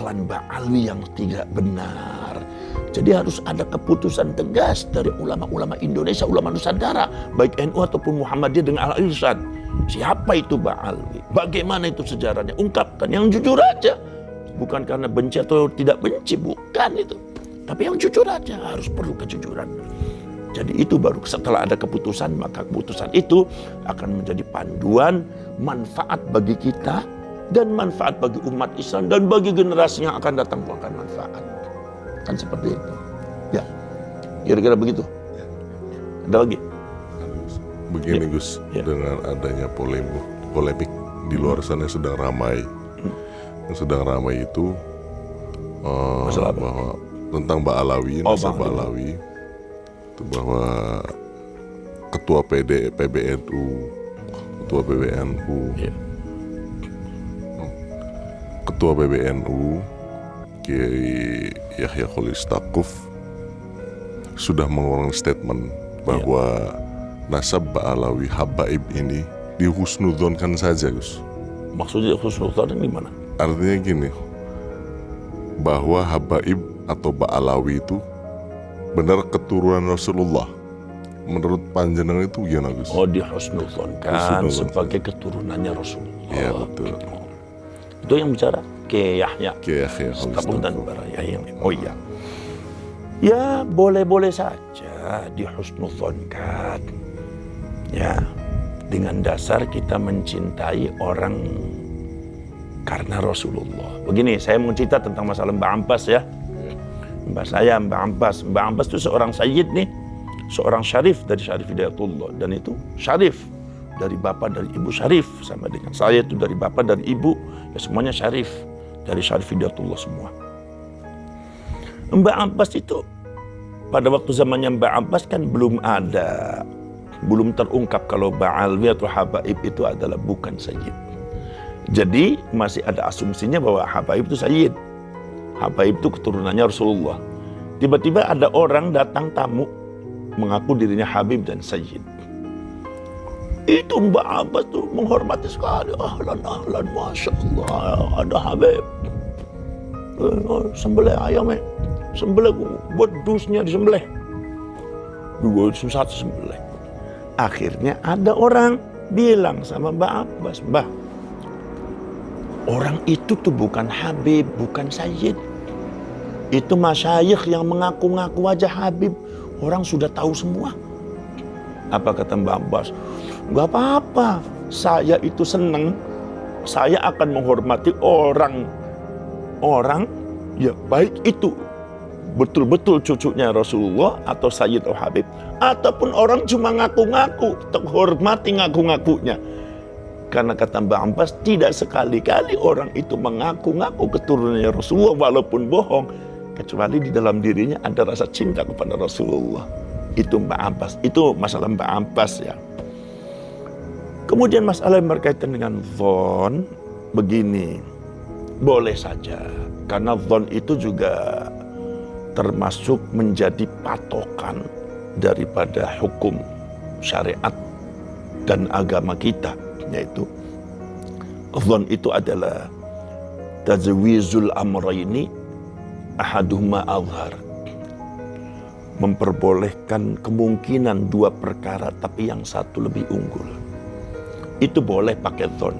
klan Ba'alwi yang tidak benar. Jadi harus ada keputusan tegas dari ulama-ulama Indonesia, ulama Nusantara, baik NU ataupun Muhammadiyah dengan Al-Irsyad. Siapa itu Ba'alwi? Bagaimana itu sejarahnya? Ungkapkan yang jujur aja. Bukan karena benci atau tidak benci, bukan itu. Tapi yang jujur aja, harus perlu kejujuran. Jadi itu baru setelah ada keputusan, maka keputusan itu akan menjadi panduan, manfaat bagi kita, dan manfaat bagi umat Islam, dan bagi generasi yang akan datang pun akan manfaat. Kan seperti itu. Ya, kira-kira begitu. Ada lagi? Begini Gus, dengan adanya polemik di luar sana yang sedang ramai. Yang sedang ramai itu bahwa tentang Ba'alawi, nasab Ba'alawi, itu bahwa ketua PBNU, ketua PBNU, ketua PBNU Kiai Yahya Khalil Stakuf sudah mengeluarkan statement bahwa nasab Ba'alawi Habaib ini dihusnudzonkan saja, Gus. Maksudnya husnudzon ini gimana? Artinya gini, bahwa Habaib atau Ba'alawi itu benar keturunan Rasulullah. Menurut panjenengan itu gimana, Gus? Oh, dihusnudzonkan sebagai keturunannya Rasulullah. Iya, betul. Itu yang bicara Kiai Yahya. Kiai Yahya Stakuf dan Baraya yang lain. Oh iya. Ya, boleh-boleh saja dihusnudzonkan. Ya, dengan dasar kita mencintai orang karena Rasulullah. Begini, saya mau cerita tentang masalah Mbak Abbas ya. Mbak Abbas itu seorang sayyid nih, seorang syarif dari Syarif Hidayatullah, dan itu syarif dari bapak dari ibu syarif, sama dengan saya itu dari bapak dari ibu, ya semuanya syarif dari Syarif Hidayatullah semua. Mbak Abbas itu pada waktu zamannya Mbak Abbas kan belum terungkap kalau Ba'alwi atau Habaib itu adalah bukan sayyid. Jadi masih ada asumsinya bahwa Habaib itu Sayyid. Habaib itu keturunannya Rasulullah. Tiba-tiba ada orang datang tamu mengaku dirinya Habib dan Sayyid. Itu Mbak Abbas tuh menghormati sekali. Ahlan, Masya Allah, ada Habib. Sembelih ayamnya, sembelih buat dusnya disembelih. Dua satu sembelih. Akhirnya ada orang bilang sama Mbak Abbas, Mbah, orang itu tuh bukan Habib, bukan Sayyid. Itu masyayikh yang mengaku-ngaku aja Habib. Orang sudah tahu semua. Apa kata Mbak Abbas? Gak apa-apa, saya itu seneng. Saya akan menghormati orang ya baik itu betul-betul cucunya Rasulullah atau Sayyid atau Habib, ataupun orang cuma ngaku-ngaku, terhormati ngaku-ngakunya. Karena kata Mbak Abbas, tidak sekali-kali orang itu mengaku-ngaku keturunannya Rasulullah walaupun bohong, kecuali di dalam dirinya ada rasa cinta kepada Rasulullah. Itu Mbak Abbas, itu masalah Mbak Abbas ya. Kemudian masalah yang berkaitan dengan dhon, begini, boleh saja, karena dhon itu juga termasuk menjadi patokan daripada hukum syariat dan agama kita, yaitu dhon itu adalah tajwizul amrayni ahaduhuma azhar, memperbolehkan kemungkinan dua perkara tapi yang satu lebih unggul. Itu boleh pakai dhon.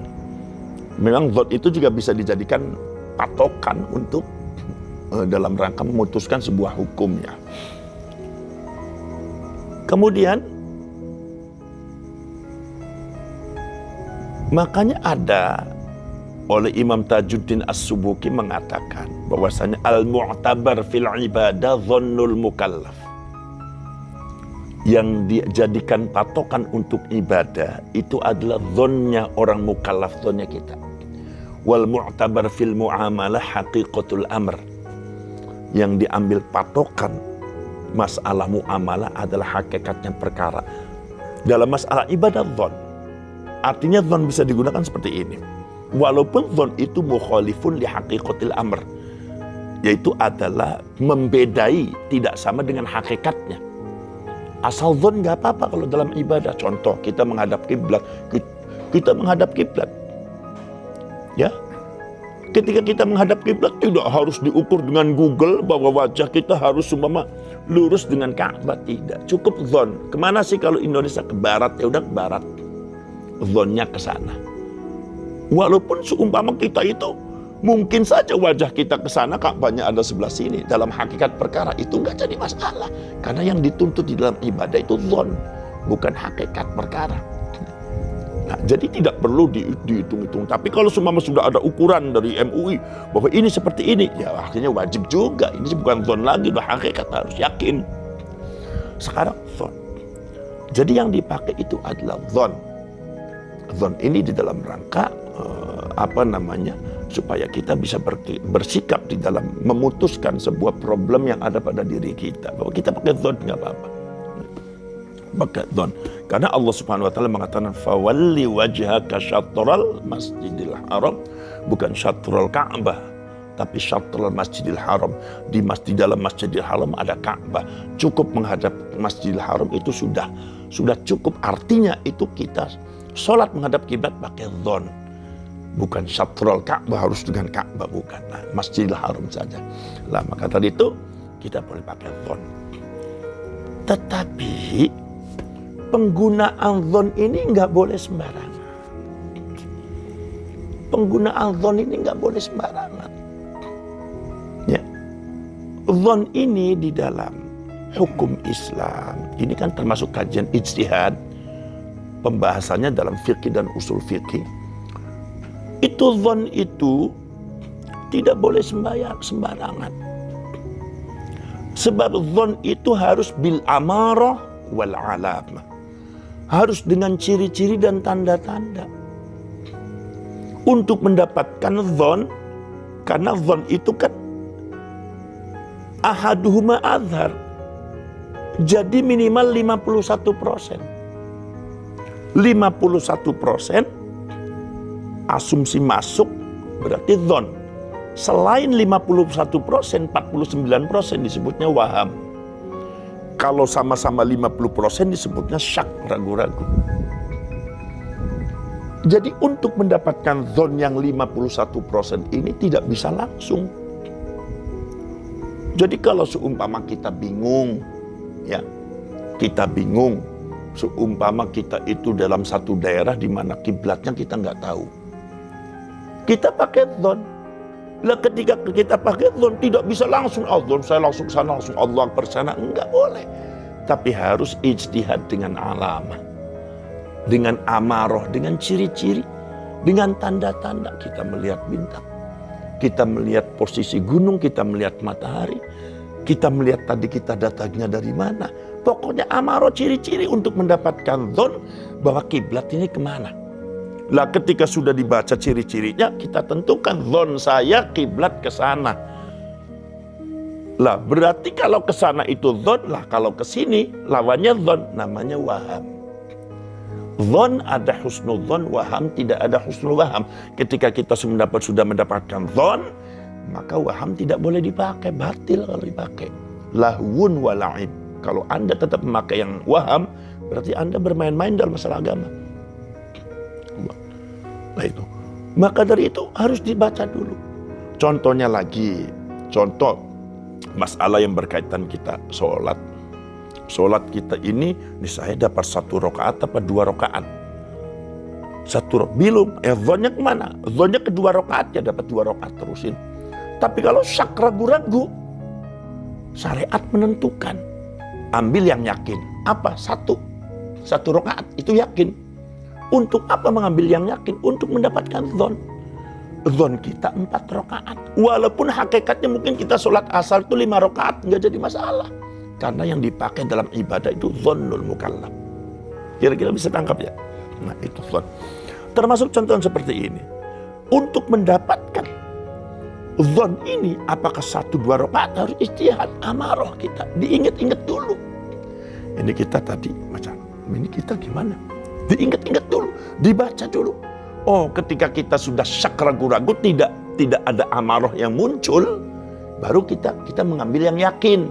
Memang dhon itu juga bisa dijadikan patokan untuk dalam rangka memutuskan sebuah hukumnya. Kemudian makanya ada oleh Imam Tajuddin As-Subuki mengatakan bahwasanya al-mu'tabar fil ibadah dhonnul mukallaf. Yang dijadikan patokan untuk ibadah itu adalah dhonnya orang mukallaf, dhonnya kita. Wal mu'tabar fil mu'amalah haqiqatul amr. Yang diambil patokan masalah mu'amalah adalah hakikatnya perkara. Dalam masalah ibadah dhon, artinya dhon bisa digunakan seperti ini. Walaupun dhon itu mukhalifun li haqiqatil amr, yaitu adalah membedai, tidak sama dengan hakikatnya. Asal dhon gak apa-apa kalau dalam ibadah. Contoh, kita menghadap kiblat, kita menghadap kiblat, ya. Ketika kita menghadap kiblat tidak harus diukur dengan Google bahwa wajah kita harus seumpama lurus dengan Ka'bah, tidak. Cukup dhon. Kemana sih kalau Indonesia? Ke barat, ya udah ke barat. Dhonnya ke sana. Walaupun seumpama kita itu mungkin saja wajah kita ke sana, Ka'bahnya ada sebelah sini. Dalam hakikat perkara itu nggak jadi masalah. Karena yang dituntut di dalam ibadah itu dhon, bukan hakikat perkara. Nah, jadi tidak perlu dihitung-hitung. Tapi kalau seumpama sudah ada ukuran dari MUI bahwa ini seperti ini, ya akhirnya wajib juga. Ini bukan dhon lagi, udah hakikat, harus yakin. Sekarang dhon. Jadi yang dipakai itu adalah dhon. Dhon ini di dalam rangka supaya kita bisa bersikap di dalam memutuskan sebuah problem yang ada pada diri kita. Bahwa kita pakai dhon nggak apa-apa. Pakai dhon. Karena Allah Subhanahu wa taala mengatakan fawalli wajhaka syatral masjidil haram, bukan syatral Ka'bah, tapi syatral masjidil haram. Di dalam masjidil haram ada Ka'bah. Cukup menghadap masjidil haram itu sudah cukup. Artinya itu kita sholat menghadap kiblat pakai dhon. Bukan syatral Ka'bah harus dengan Ka'bah, bukan. Nah, masjidil haram saja. Lah maka tadi itu kita boleh pakai dhon. Tetapi penggunaan dhon ini nggak boleh sembarangan. Penggunaan dhon ini nggak boleh sembarangan. Ya, dhon ini di dalam hukum Islam ini kan termasuk kajian ijtihad, pembahasannya dalam fikih dan usul fikih. Itu dhon itu tidak boleh sembarangan. Sebab dhon itu harus bil amarah wal alamah. Harus dengan ciri-ciri dan tanda-tanda. Untuk mendapatkan dhon, karena dhon itu kan ahaduhuma azhar. Jadi minimal 51%. 51% asumsi masuk berarti dhon. Selain 51%, 49% disebutnya waham. Kalau sama-sama 50% disebutnya syak, ragu-ragu. Jadi untuk mendapatkan dhon yang 51% ini tidak bisa langsung. Jadi kalau seumpama kita bingung, ya, kita bingung, seumpama kita itu dalam satu daerah di mana kiblatnya kita nggak tahu, kita pakai dhon. Lah ketika kita pakai dhon tidak bisa langsung, oh dhon saya langsung sana, langsung Allah bersana, enggak boleh. Tapi harus ijtihad dengan alamah, dengan amaroh, dengan ciri-ciri, dengan tanda-tanda. Kita melihat bintang, kita melihat posisi gunung, kita melihat matahari, kita melihat tadi kita datangnya dari mana. Pokoknya amaroh, ciri-ciri untuk mendapatkan dhon bahwa kiblat ini kemana. Lah ketika sudah dibaca ciri-cirinya, kita tentukan dhon saya kiblat ke sana. Lah berarti kalau ke sana itu dhon, lah kalau ke sini lawannya dhon, namanya waham. Dhon ada husnudzon, waham tidak ada husnul-waham. Ketika kita sudah mendapatkan dhon, maka waham tidak boleh dipakai, batil kalau dipakai. Lahwun wa la'ib. Kalau Anda tetap memakai yang waham, berarti Anda bermain-main dalam masalah agama. Nah itu. Maka dari itu harus dibaca dulu. Contohnya lagi, contoh masalah yang berkaitan kita sholat. Sholat kita ini saya dapat 1 rakaat apa 2 rakaat? 1 belum, dhonnya kemana? Dhonnya ke 2 rakaat ya, dapat 2 rakaat terusin. Tapi kalau syak, ragu-ragu, syariat menentukan, ambil yang yakin. Apa? 1 rakaat itu yakin. Untuk apa mengambil yang yakin? Untuk mendapatkan dhon. Dhon kita 4 rakaat. Walaupun hakikatnya mungkin kita sholat asar itu 5 rakaat, nggak jadi masalah. Karena yang dipakai dalam ibadah itu dhonnul mukallaf. Kira-kira bisa tangkap ya? Nah itu dhon. Termasuk contoh seperti ini. Untuk mendapatkan dhon ini, apakah 1-2 rakaat harus ijtihad, amaroh kita. Diingat-ingat dulu. Ini kita tadi macam, ini kita gimana? Diingat-ingat dulu, dibaca dulu. Oh, ketika kita sudah syak, ragu-ragu, tidak ada amaroh yang muncul, baru kita mengambil yang yakin.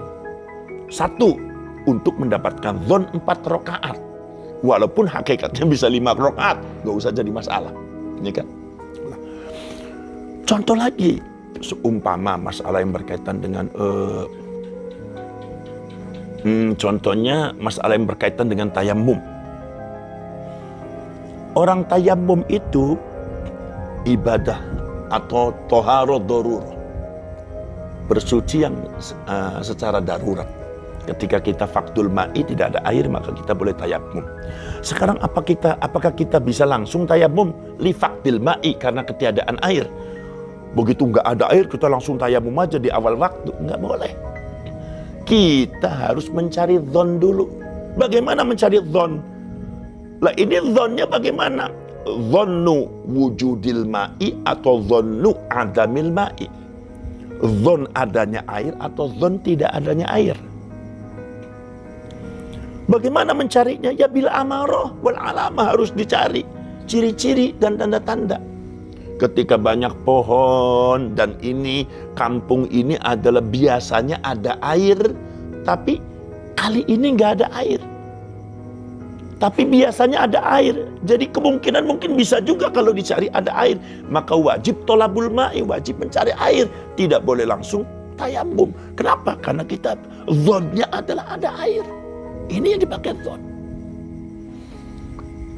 1, untuk mendapatkan dhon 4 rakaat. Walaupun hakikatnya bisa 5 rakaat, gak usah jadi masalah. Ini kan? Nah, contoh lagi, seumpama masalah yang berkaitan dengan contohnya masalah yang berkaitan dengan tayammum. Orang tayammum itu ibadah atau toharo dorur, bersuci yang secara darurat. Ketika kita fakdul ma'i, tidak ada air, maka kita boleh tayammum. Sekarang apakah kita bisa langsung tayammum li fakdil ma'i karena ketiadaan air? Begitu nggak ada air kita langsung tayammum aja di awal waktu? Nggak boleh. Kita harus mencari dhon dulu. Bagaimana mencari dhon? Lah ini dhonnya bagaimana? Dhonnu wujudil ma'i atau dhonnu adamil ma'i. Dhon adanya air atau dhon tidak adanya air. Bagaimana mencarinya? Ya bil amaroh wal alamah, harus dicari ciri-ciri dan tanda-tanda. Ketika banyak pohon dan ini kampung ini adalah biasanya ada air, tapi kali ini nggak ada air. Tapi biasanya ada air, jadi kemungkinan mungkin bisa juga kalau dicari ada air. Maka wajib tolabul ma'i, wajib mencari air. Tidak boleh langsung tayammum. Kenapa? Karena kita dhonnya adalah ada air. Ini yang dipakai dhon.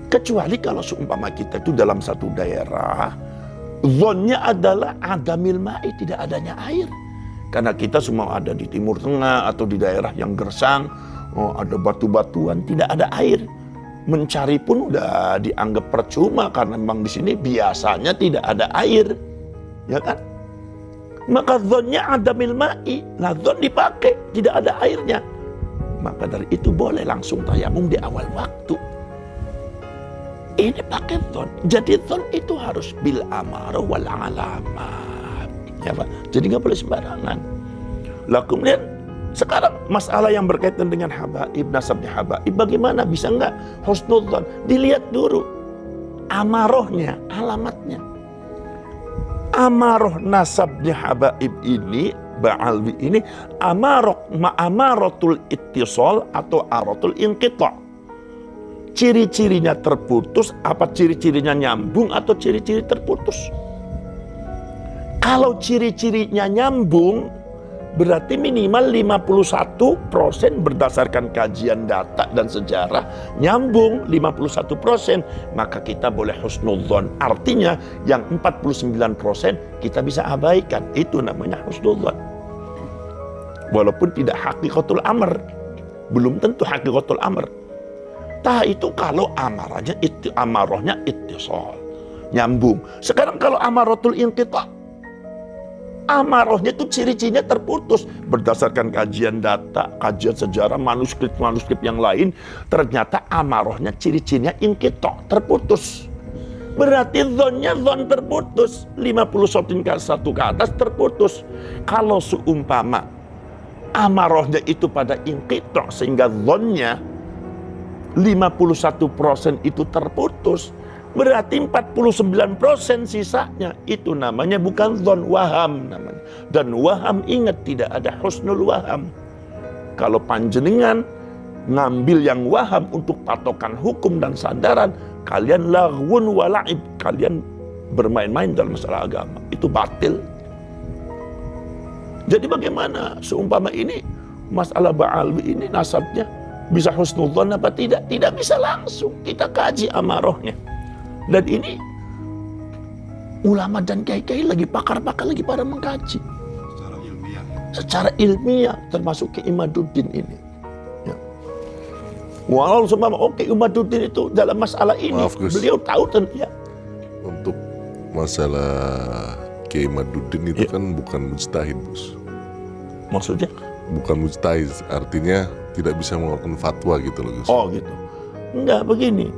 Kecuali kalau seumpama kita itu dalam satu daerah, dhonnya adalah adamil ma'i, tidak adanya air. Karena kita semua ada di Timur Tengah atau di daerah yang gersang, ada batu-batuan, tidak ada air. Mencari pun udah dianggap percuma karena memang di sini biasanya tidak ada air, ya kan? Maka dhonnya adamil ma'i, nah dhon dipakai, tidak ada airnya. Maka dari itu boleh langsung tayamum di awal waktu. Ini pakai dhon. Jadi dhon itu harus bil amaro wal alamat. Ya Pak. Jadi nggak boleh sembarangan. Lah kemudian sekarang masalah yang berkaitan dengan habaib, nasabnya habaib, bagaimana bisa nggak husnudzon? Dilihat dulu amarohnya, alamatnya. Amaroh nasabnya Habaib ini, Ba'alwi ini, amaratul ittisal atau aratul inqita'. Ciri-cirinya terputus, apa ciri-cirinya nyambung atau ciri-ciri terputus? Kalau ciri-cirinya nyambung, berarti minimal 51% berdasarkan kajian data dan sejarah nyambung 51%, maka kita boleh husnudzon. Artinya yang 49% kita bisa abaikan. Itu namanya husnudzon. Walaupun tidak hakikatul amr, belum tentu hakikatul amr. Itu kalau amarohnya ittisal, nyambung. Sekarang kalau amaratul inqita', amarohnya itu ciri-cirinya terputus. Berdasarkan kajian data, kajian sejarah, manuskrip yang lain, ternyata amarohnya ciri-cirinya inqita', terputus. Berarti zonnya zon terputus, 51 ke atas terputus. Kalau seumpama amarohnya itu pada inqita' sehingga zonnya 51% itu terputus, berarti 49% sisanya itu namanya bukan zon, waham namanya. Dan waham, ingat, tidak ada husnul waham. Kalau panjenengan ngambil yang waham untuk patokan hukum dan sandaran, kalian laghun wala'ib, kalian bermain-main dalam masalah agama, itu batil. Jadi bagaimana seumpama ini masalah Ba'alwi ini nasabnya bisa husnudzon apa tidak? Tidak bisa langsung, kita kaji amarohnya. Dan ini ulama dan kiai-kiai lagi, pakar-pakar lagi pada mengkaji secara ilmiah, termasuk Kiai Imaduddin ini ya. Walau seumpama Imaduddin itu dalam masalah ini, maaf, beliau tahu ya. Untuk masalah Kiai Imaduddin itu kan bukan mujtahid, Gus. Maksudnya? Bukan mujtahid, artinya tidak bisa mengeluarkan fatwa gitu loh, Gus. Oh gitu. Enggak, begini.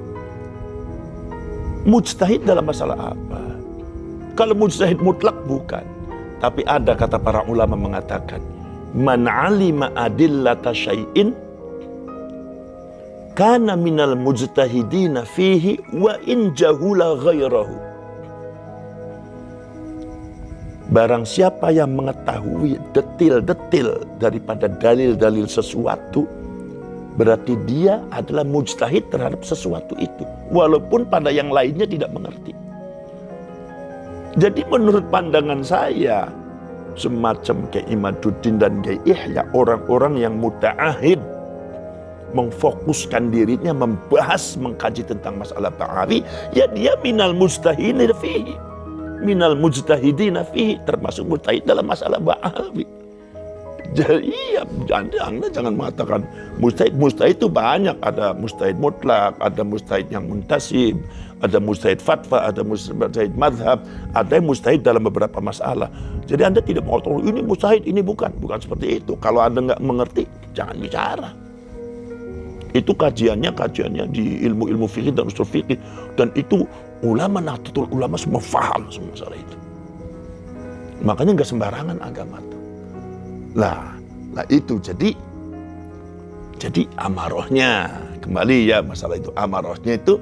Mujtahid dalam masalah apa? Kalau mujtahid mutlak bukan. Tapi ada kata para ulama mengatakan, man alima adillata syai'in kana minal mujtahidina fihi wa in jahula ghairahu. Barang siapa yang mengetahui detil-detil daripada dalil-dalil sesuatu, berarti dia adalah mujtahid terhadap sesuatu itu, walaupun pada yang lainnya tidak mengerti. Jadi menurut pandangan saya, semacam Kiai Imaduddin dan Kiai Ihya, orang-orang yang muta'ahid, mengfokuskan dirinya membahas, mengkaji tentang masalah Ba'alwi, ya dia minal mujtahidina fihi, minal mujtahidina fihi, termasuk mujtahid dalam masalah Ba'alwi. Jadi iya, Anda jangan mengatakan mujtahid. Mujtahid itu banyak, ada mujtahid mutlak, ada mujtahid yang muntasib, ada mujtahid fatwa, ada mujtahid madhab, ada yang mujtahid dalam beberapa masalah. Jadi Anda tidak mau tahu ini mujtahid, ini bukan seperti itu. Kalau Anda nggak mengerti, jangan bicara. Itu kajiannya di ilmu fikih dan usul fikih, dan itu ulama Nahdlatul Ulama semua paham semua masalah itu. Makanya nggak sembarangan agama itu. Lah itu jadi amarohnya kembali ya, masalah itu amarohnya itu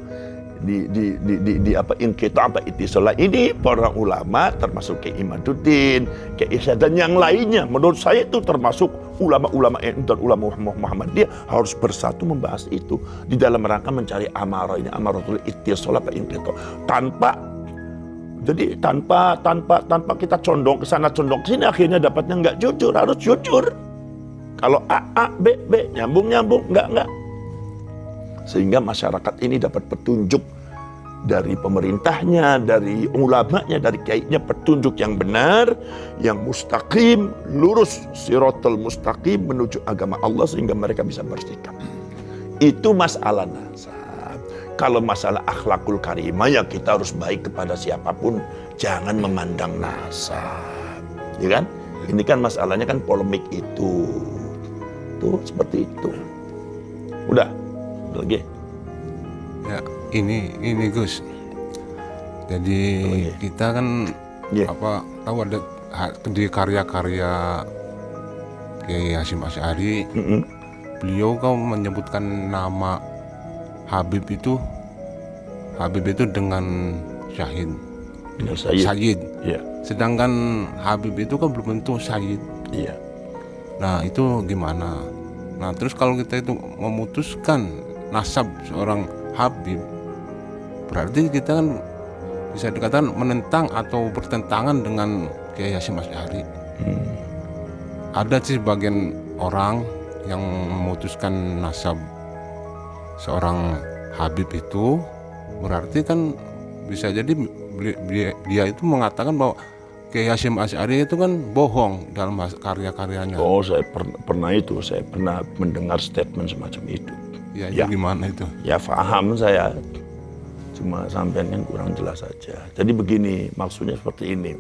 di apa inqita' apa ittisal. Ini para ulama termasuk Kiai Imaduddin, Kiai Ihya dan yang lainnya, menurut saya itu termasuk ulama-ulama dan ulama Muhammadiyah harus bersatu membahas itu di dalam rangka mencari amarah ini, amaratul ittisal apa inqita'. Tanpa kita condong ke sana condong ke sini, akhirnya dapatnya nggak jujur. Harus jujur. Kalau A, B, nyambung, nggak. Sehingga masyarakat ini dapat petunjuk dari pemerintahnya, dari ulamanya, dari kiainya, petunjuk yang benar, yang mustaqim, lurus, siratal mustaqim menuju agama Allah, sehingga mereka bisa bersikap. Itu masalah nasab. Kalau masalah akhlakul karimah, ya kita harus baik kepada siapapun, jangan memandang nasab, ya kan? Ini kan masalahnya kan polemik itu, tuh seperti itu. Udah lagi. Ya ini Gus. Jadi kita kan tahu ada di karya-karya Kiai Hasyim Asy'ari, beliau menyebutkan nama Habib itu Habib itu dengan syahid. Dengan Sayyid. Sayyid. Iya. Sedangkan Habib itu kan belum tentu syahid. Iya. Nah itu gimana? Nah terus kalau kita itu memutuskan nasab seorang Habib, berarti kita kan bisa dikatakan menentang atau bertentangan dengan Kiai Hasyim Asy'ari. Ada sih sebagian orang yang memutuskan nasab seorang Habib itu, berarti kan bisa jadi dia itu mengatakan bahwa Kiai Hasyim Asy'ari itu kan bohong dalam karya-karyanya. Oh, saya pernah mendengar statement semacam itu. Ya, Ya. itu gimana itu? Ya paham saya, cuma sampean kan kurang jelas saja. Jadi begini, maksudnya seperti ini.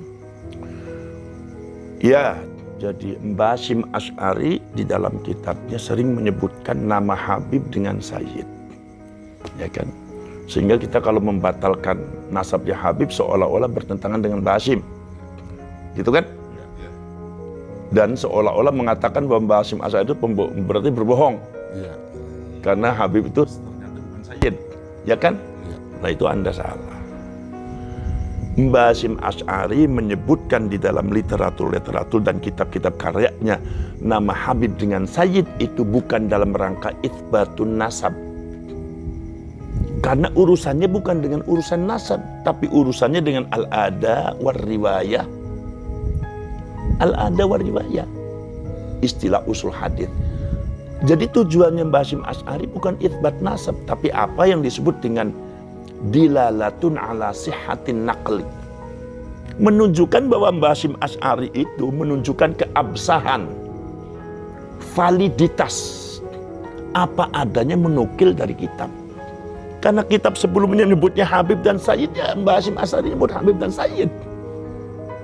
Ya, jadi Mbah Hasyim Asy'ari di dalam kitabnya sering menyebutkan nama Habib dengan Sayyid. Ya kan? Sehingga kita kalau membatalkan nasabnya Habib seolah-olah bertentangan dengan Mbah Hasyim. Gitu kan? Dan seolah-olah mengatakan bahwa Mbah Hasyim Asy'ari itu berarti berbohong. Iya. Karena Habib itu ternyata bukan Sayyid. Ya kan? Iya. Nah itu Anda salah. Mbah Hasyim Asy'ari menyebutkan di dalam literatur dan kitab-kitab karyanya nama Habib dengan Sayyid itu bukan dalam rangka itsbatun nasab. Karena urusannya bukan dengan urusan nasab, tapi urusannya dengan al-ada war riwayah. Al-ada war riwayah. Istilah usul hadis. Jadi tujuannya Mbah Hasyim Asy'ari bukan itsbat nasab, tapi apa yang disebut dengan dilalatun ala sihhatin naqli. Menunjukkan bahwa Mbah Hasyim Asy'ari itu menunjukkan keabsahan, validitas apa adanya menukil dari kitab. Karena kitab sebelumnya menyebutnya Habib dan Sayyid, ya Mbah Hasyim Asy'ari menyebut Habib dan Sayyid.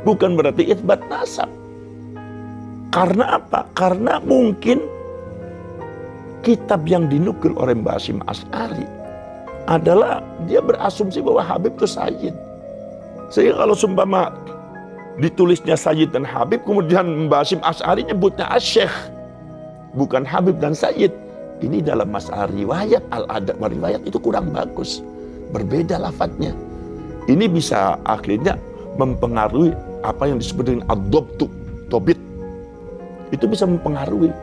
Bukan berarti itsbat nasab. Karena apa? Karena mungkin kitab yang dinukil oleh Mbah Hasyim Asy'ari adalah dia berasumsi bahwa Habib itu Sayyid. Sehingga kalau seumpama ditulisnya Sayyid dan Habib, kemudian Mbah Hasyim Asy'ari nyebutnya Asy-Syaikh, bukan Habib dan Sayyid. Ini dalam masalah riwayat, al-adab wa riwayat itu kurang bagus. Berbeda lafadznya. Ini bisa akhirnya mempengaruhi apa yang disebut dengan ad-dhabtu, tobit. Itu bisa mempengaruhi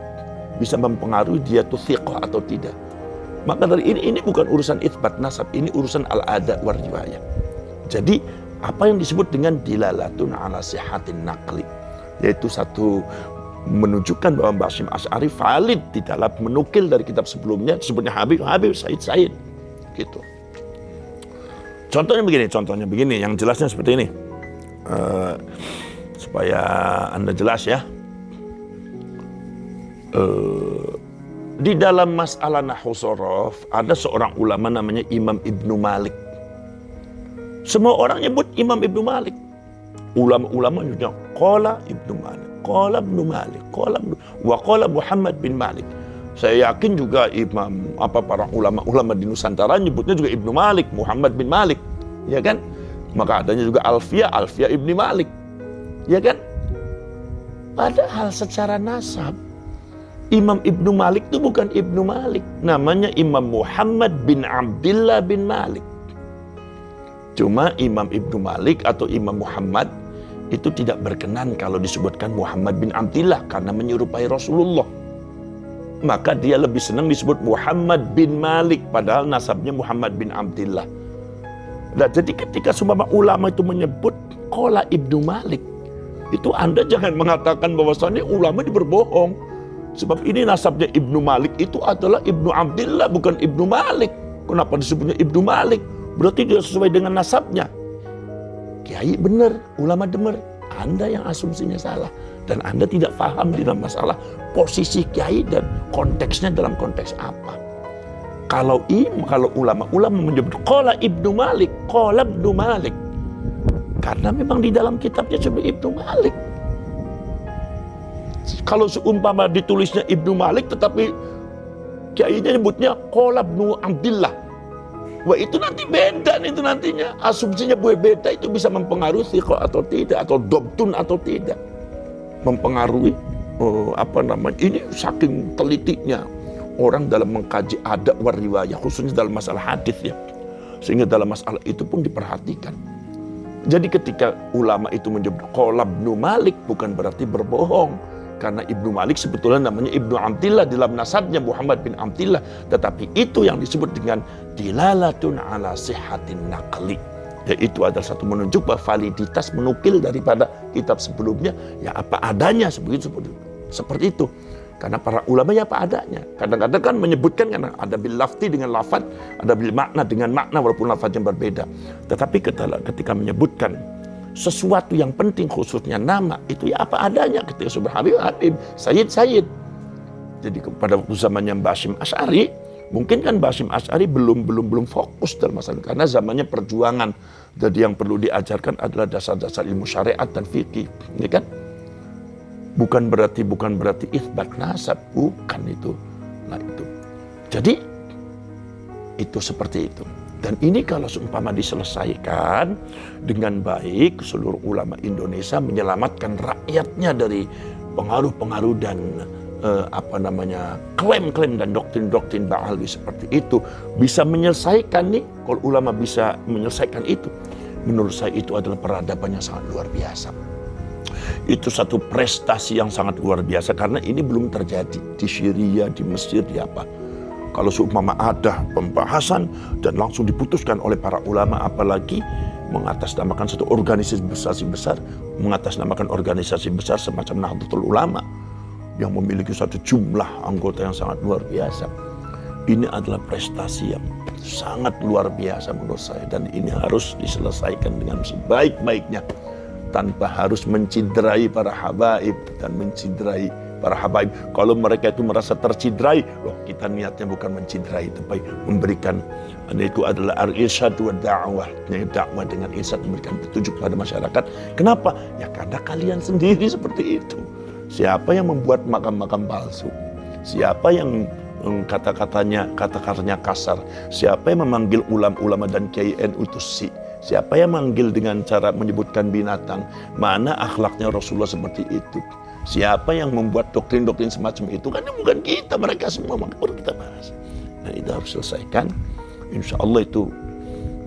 dia tuh thiqah atau tidak. Maka dari ini bukan urusan itsbat nasab, ini urusan al-ada war riwayah. Jadi apa yang disebut dengan dilalatun ala sihhatin naqli, yaitu satu menunjukkan bahwa Mbah Hasyim Asy'ari valid di dalam menukil dari kitab sebelumnya disebutnya Habib, Sayyid gitu. Contohnya begini, yang jelasnya seperti ini, supaya Anda jelas ya. Di dalam masalah nahwu shorof ada seorang ulama namanya Imam Ibnu Malik. Semua orang nyebut Imam Ibnu Malik. Ulama-ulama nyebutnya qala Ibnu Malik, qala Ibnu Malik, wa qala Muhammad bin Malik. Saya yakin juga para ulama-ulama di Nusantara nyebutnya juga Ibnu Malik, Muhammad bin Malik, ya kan? Maka adanya juga Alfiyah Ibnu Malik, ya kan? Padahal secara nasab Imam Ibnu Malik itu bukan Ibnu Malik, namanya Imam Muhammad bin Abdillah bin Malik. Cuma Imam Ibnu Malik atau Imam Muhammad itu tidak berkenan kalau disebutkan Muhammad bin Abdillah karena menyerupai Rasulullah. Maka dia lebih senang disebut Muhammad bin Malik padahal nasabnya Muhammad bin Abdillah. Nah, jadi ketika semua ulama itu menyebut qala Ibnu Malik, itu Anda jangan mengatakan bahwasannya ulama ini berbohong. Sebab ini nasabnya Ibnu Malik itu adalah Ibnu Abdillah, bukan Ibnu Malik. Kenapa disebutnya Ibnu Malik? Berarti dia sesuai dengan nasabnya. Kiai benar, ulama benar. Anda yang asumsinya salah. Dan Anda tidak paham di dalam masalah posisi kiai dan konteksnya dalam konteks apa. Kalau ulama-ulama menyebut qala Ibnu Malik, karena memang di dalam kitabnya sebut Ibnu Malik. Kalau seumpama ditulisnya Ibnu Malik tetapi kiainya nyebutnya qala Ibnu Abdillah, wah itu nanti beda itu nantinya. Asumsinya beda, itu bisa mempengaruhi thiqah atau tidak, atau dobtun atau tidak. Mempengaruhi ini saking telitinya orang dalam mengkaji adab war riwayah, khususnya dalam masalah hadis ya. Sehingga dalam masalah itu pun diperhatikan. Jadi ketika ulama itu menyebut qala Ibnu Malik bukan berarti berbohong. Karena Ibnu Malik sebetulnya namanya Ibnu Amtillah, dalam nasabnya Muhammad bin Amtillah. Tetapi itu yang disebut dengan dilalatun ala sihhatin naqli. Yaitu adalah satu menunjuk bahwa validitas menukil daripada kitab sebelumnya ya apa adanya, seperti itu. Karena para ulama ya apa adanya. Kadang-kadang kan menyebutkan karena ada bil lafzi dengan lafaz, ada bil makna dengan makna walaupun lafaznya berbeda. Tetapi ketika menyebutkan sesuatu yang penting khususnya nama itu ya apa adanya, ketika subhanallah Habib, Sayyid. Jadi pada waktu zamannya Mbah Hasyim Asy'ari, mungkin kan Mbah Hasyim Asy'ari belum fokus dalam masalah karena zamannya perjuangan. Jadi yang perlu diajarkan adalah dasar-dasar ilmu syariat dan fikih, ini kan? Bukan berarti itsbat nasab, bukan itu. Nah itu. Jadi itu seperti itu. Dan ini kalau seumpama diselesaikan dengan baik, seluruh ulama Indonesia menyelamatkan rakyatnya dari pengaruh-pengaruh dan klaim-klaim dan doktrin-doktrin Ba'alawi seperti itu, bisa menyelesaikan nih. Kalau ulama bisa menyelesaikan itu, menurut saya itu adalah peradaban yang sangat luar biasa. Itu satu prestasi yang sangat luar biasa karena ini belum terjadi di Syria, di Mesir, di apa. Kalau seumpama ada pembahasan dan langsung diputuskan oleh para ulama, apalagi mengatasnamakan satu organisasi besar, mengatasnamakan organisasi besar semacam Nahdlatul Ulama yang memiliki satu jumlah anggota yang sangat luar biasa. Ini adalah prestasi yang sangat luar biasa menurut saya, dan ini harus diselesaikan dengan sebaik-baiknya tanpa harus mencidrai para habaib dan mencidrai para habaib. Kalau mereka itu merasa tercidrai, loh kita niatnya bukan mencidrai, tapi memberikan, itu adalah al-irsyad wa da'wah, dakwah dengan irsyad, memberikan petunjuk kepada masyarakat. Kenapa? Ya karena kalian sendiri seperti itu. Siapa yang membuat makam-makam palsu? Siapa yang kata-katanya kasar? Siapa yang memanggil ulama dan kiai NU itu si? Siapa yang manggil dengan cara menyebutkan binatang? Mana akhlaknya Rasulullah seperti itu? Siapa yang membuat doktrin-doktrin semacam itu? Kan bukan kita, mereka semua, maka perlu kita bahas. Dan itu harus selesaikan. Insya Allah itu,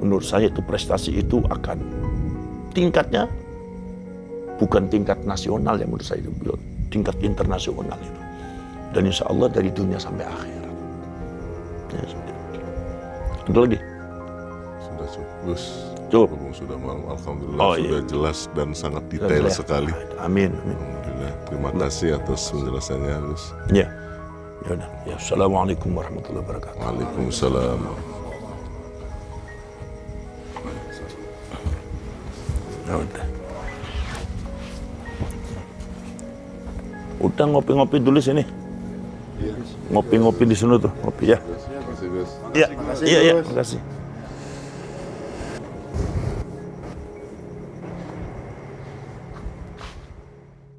menurut saya itu prestasi itu akan tingkatnya bukan tingkat nasional yang menurut saya itu, tingkat internasional itu. Dan insya Allah dari dunia sampai akhirat. Ya, ada lagi? Sudah cukup. Cukup. Sudah malam, alhamdulillah sudah jelas dan sangat detail sekali. Amin. Alhamdulillah. Terima kasih atas penjelasannya, Gus. Ya. Ya udah. Ya, assalamualaikum warahmatullahi wabarakatuh. Waalaikumsalam. Ya udah. Udah ngopi-ngopi dulu sini. Ngopi-ngopi di sana tuh, ngopi ya. Terima kasih, Gus. Iya, iya, makasih.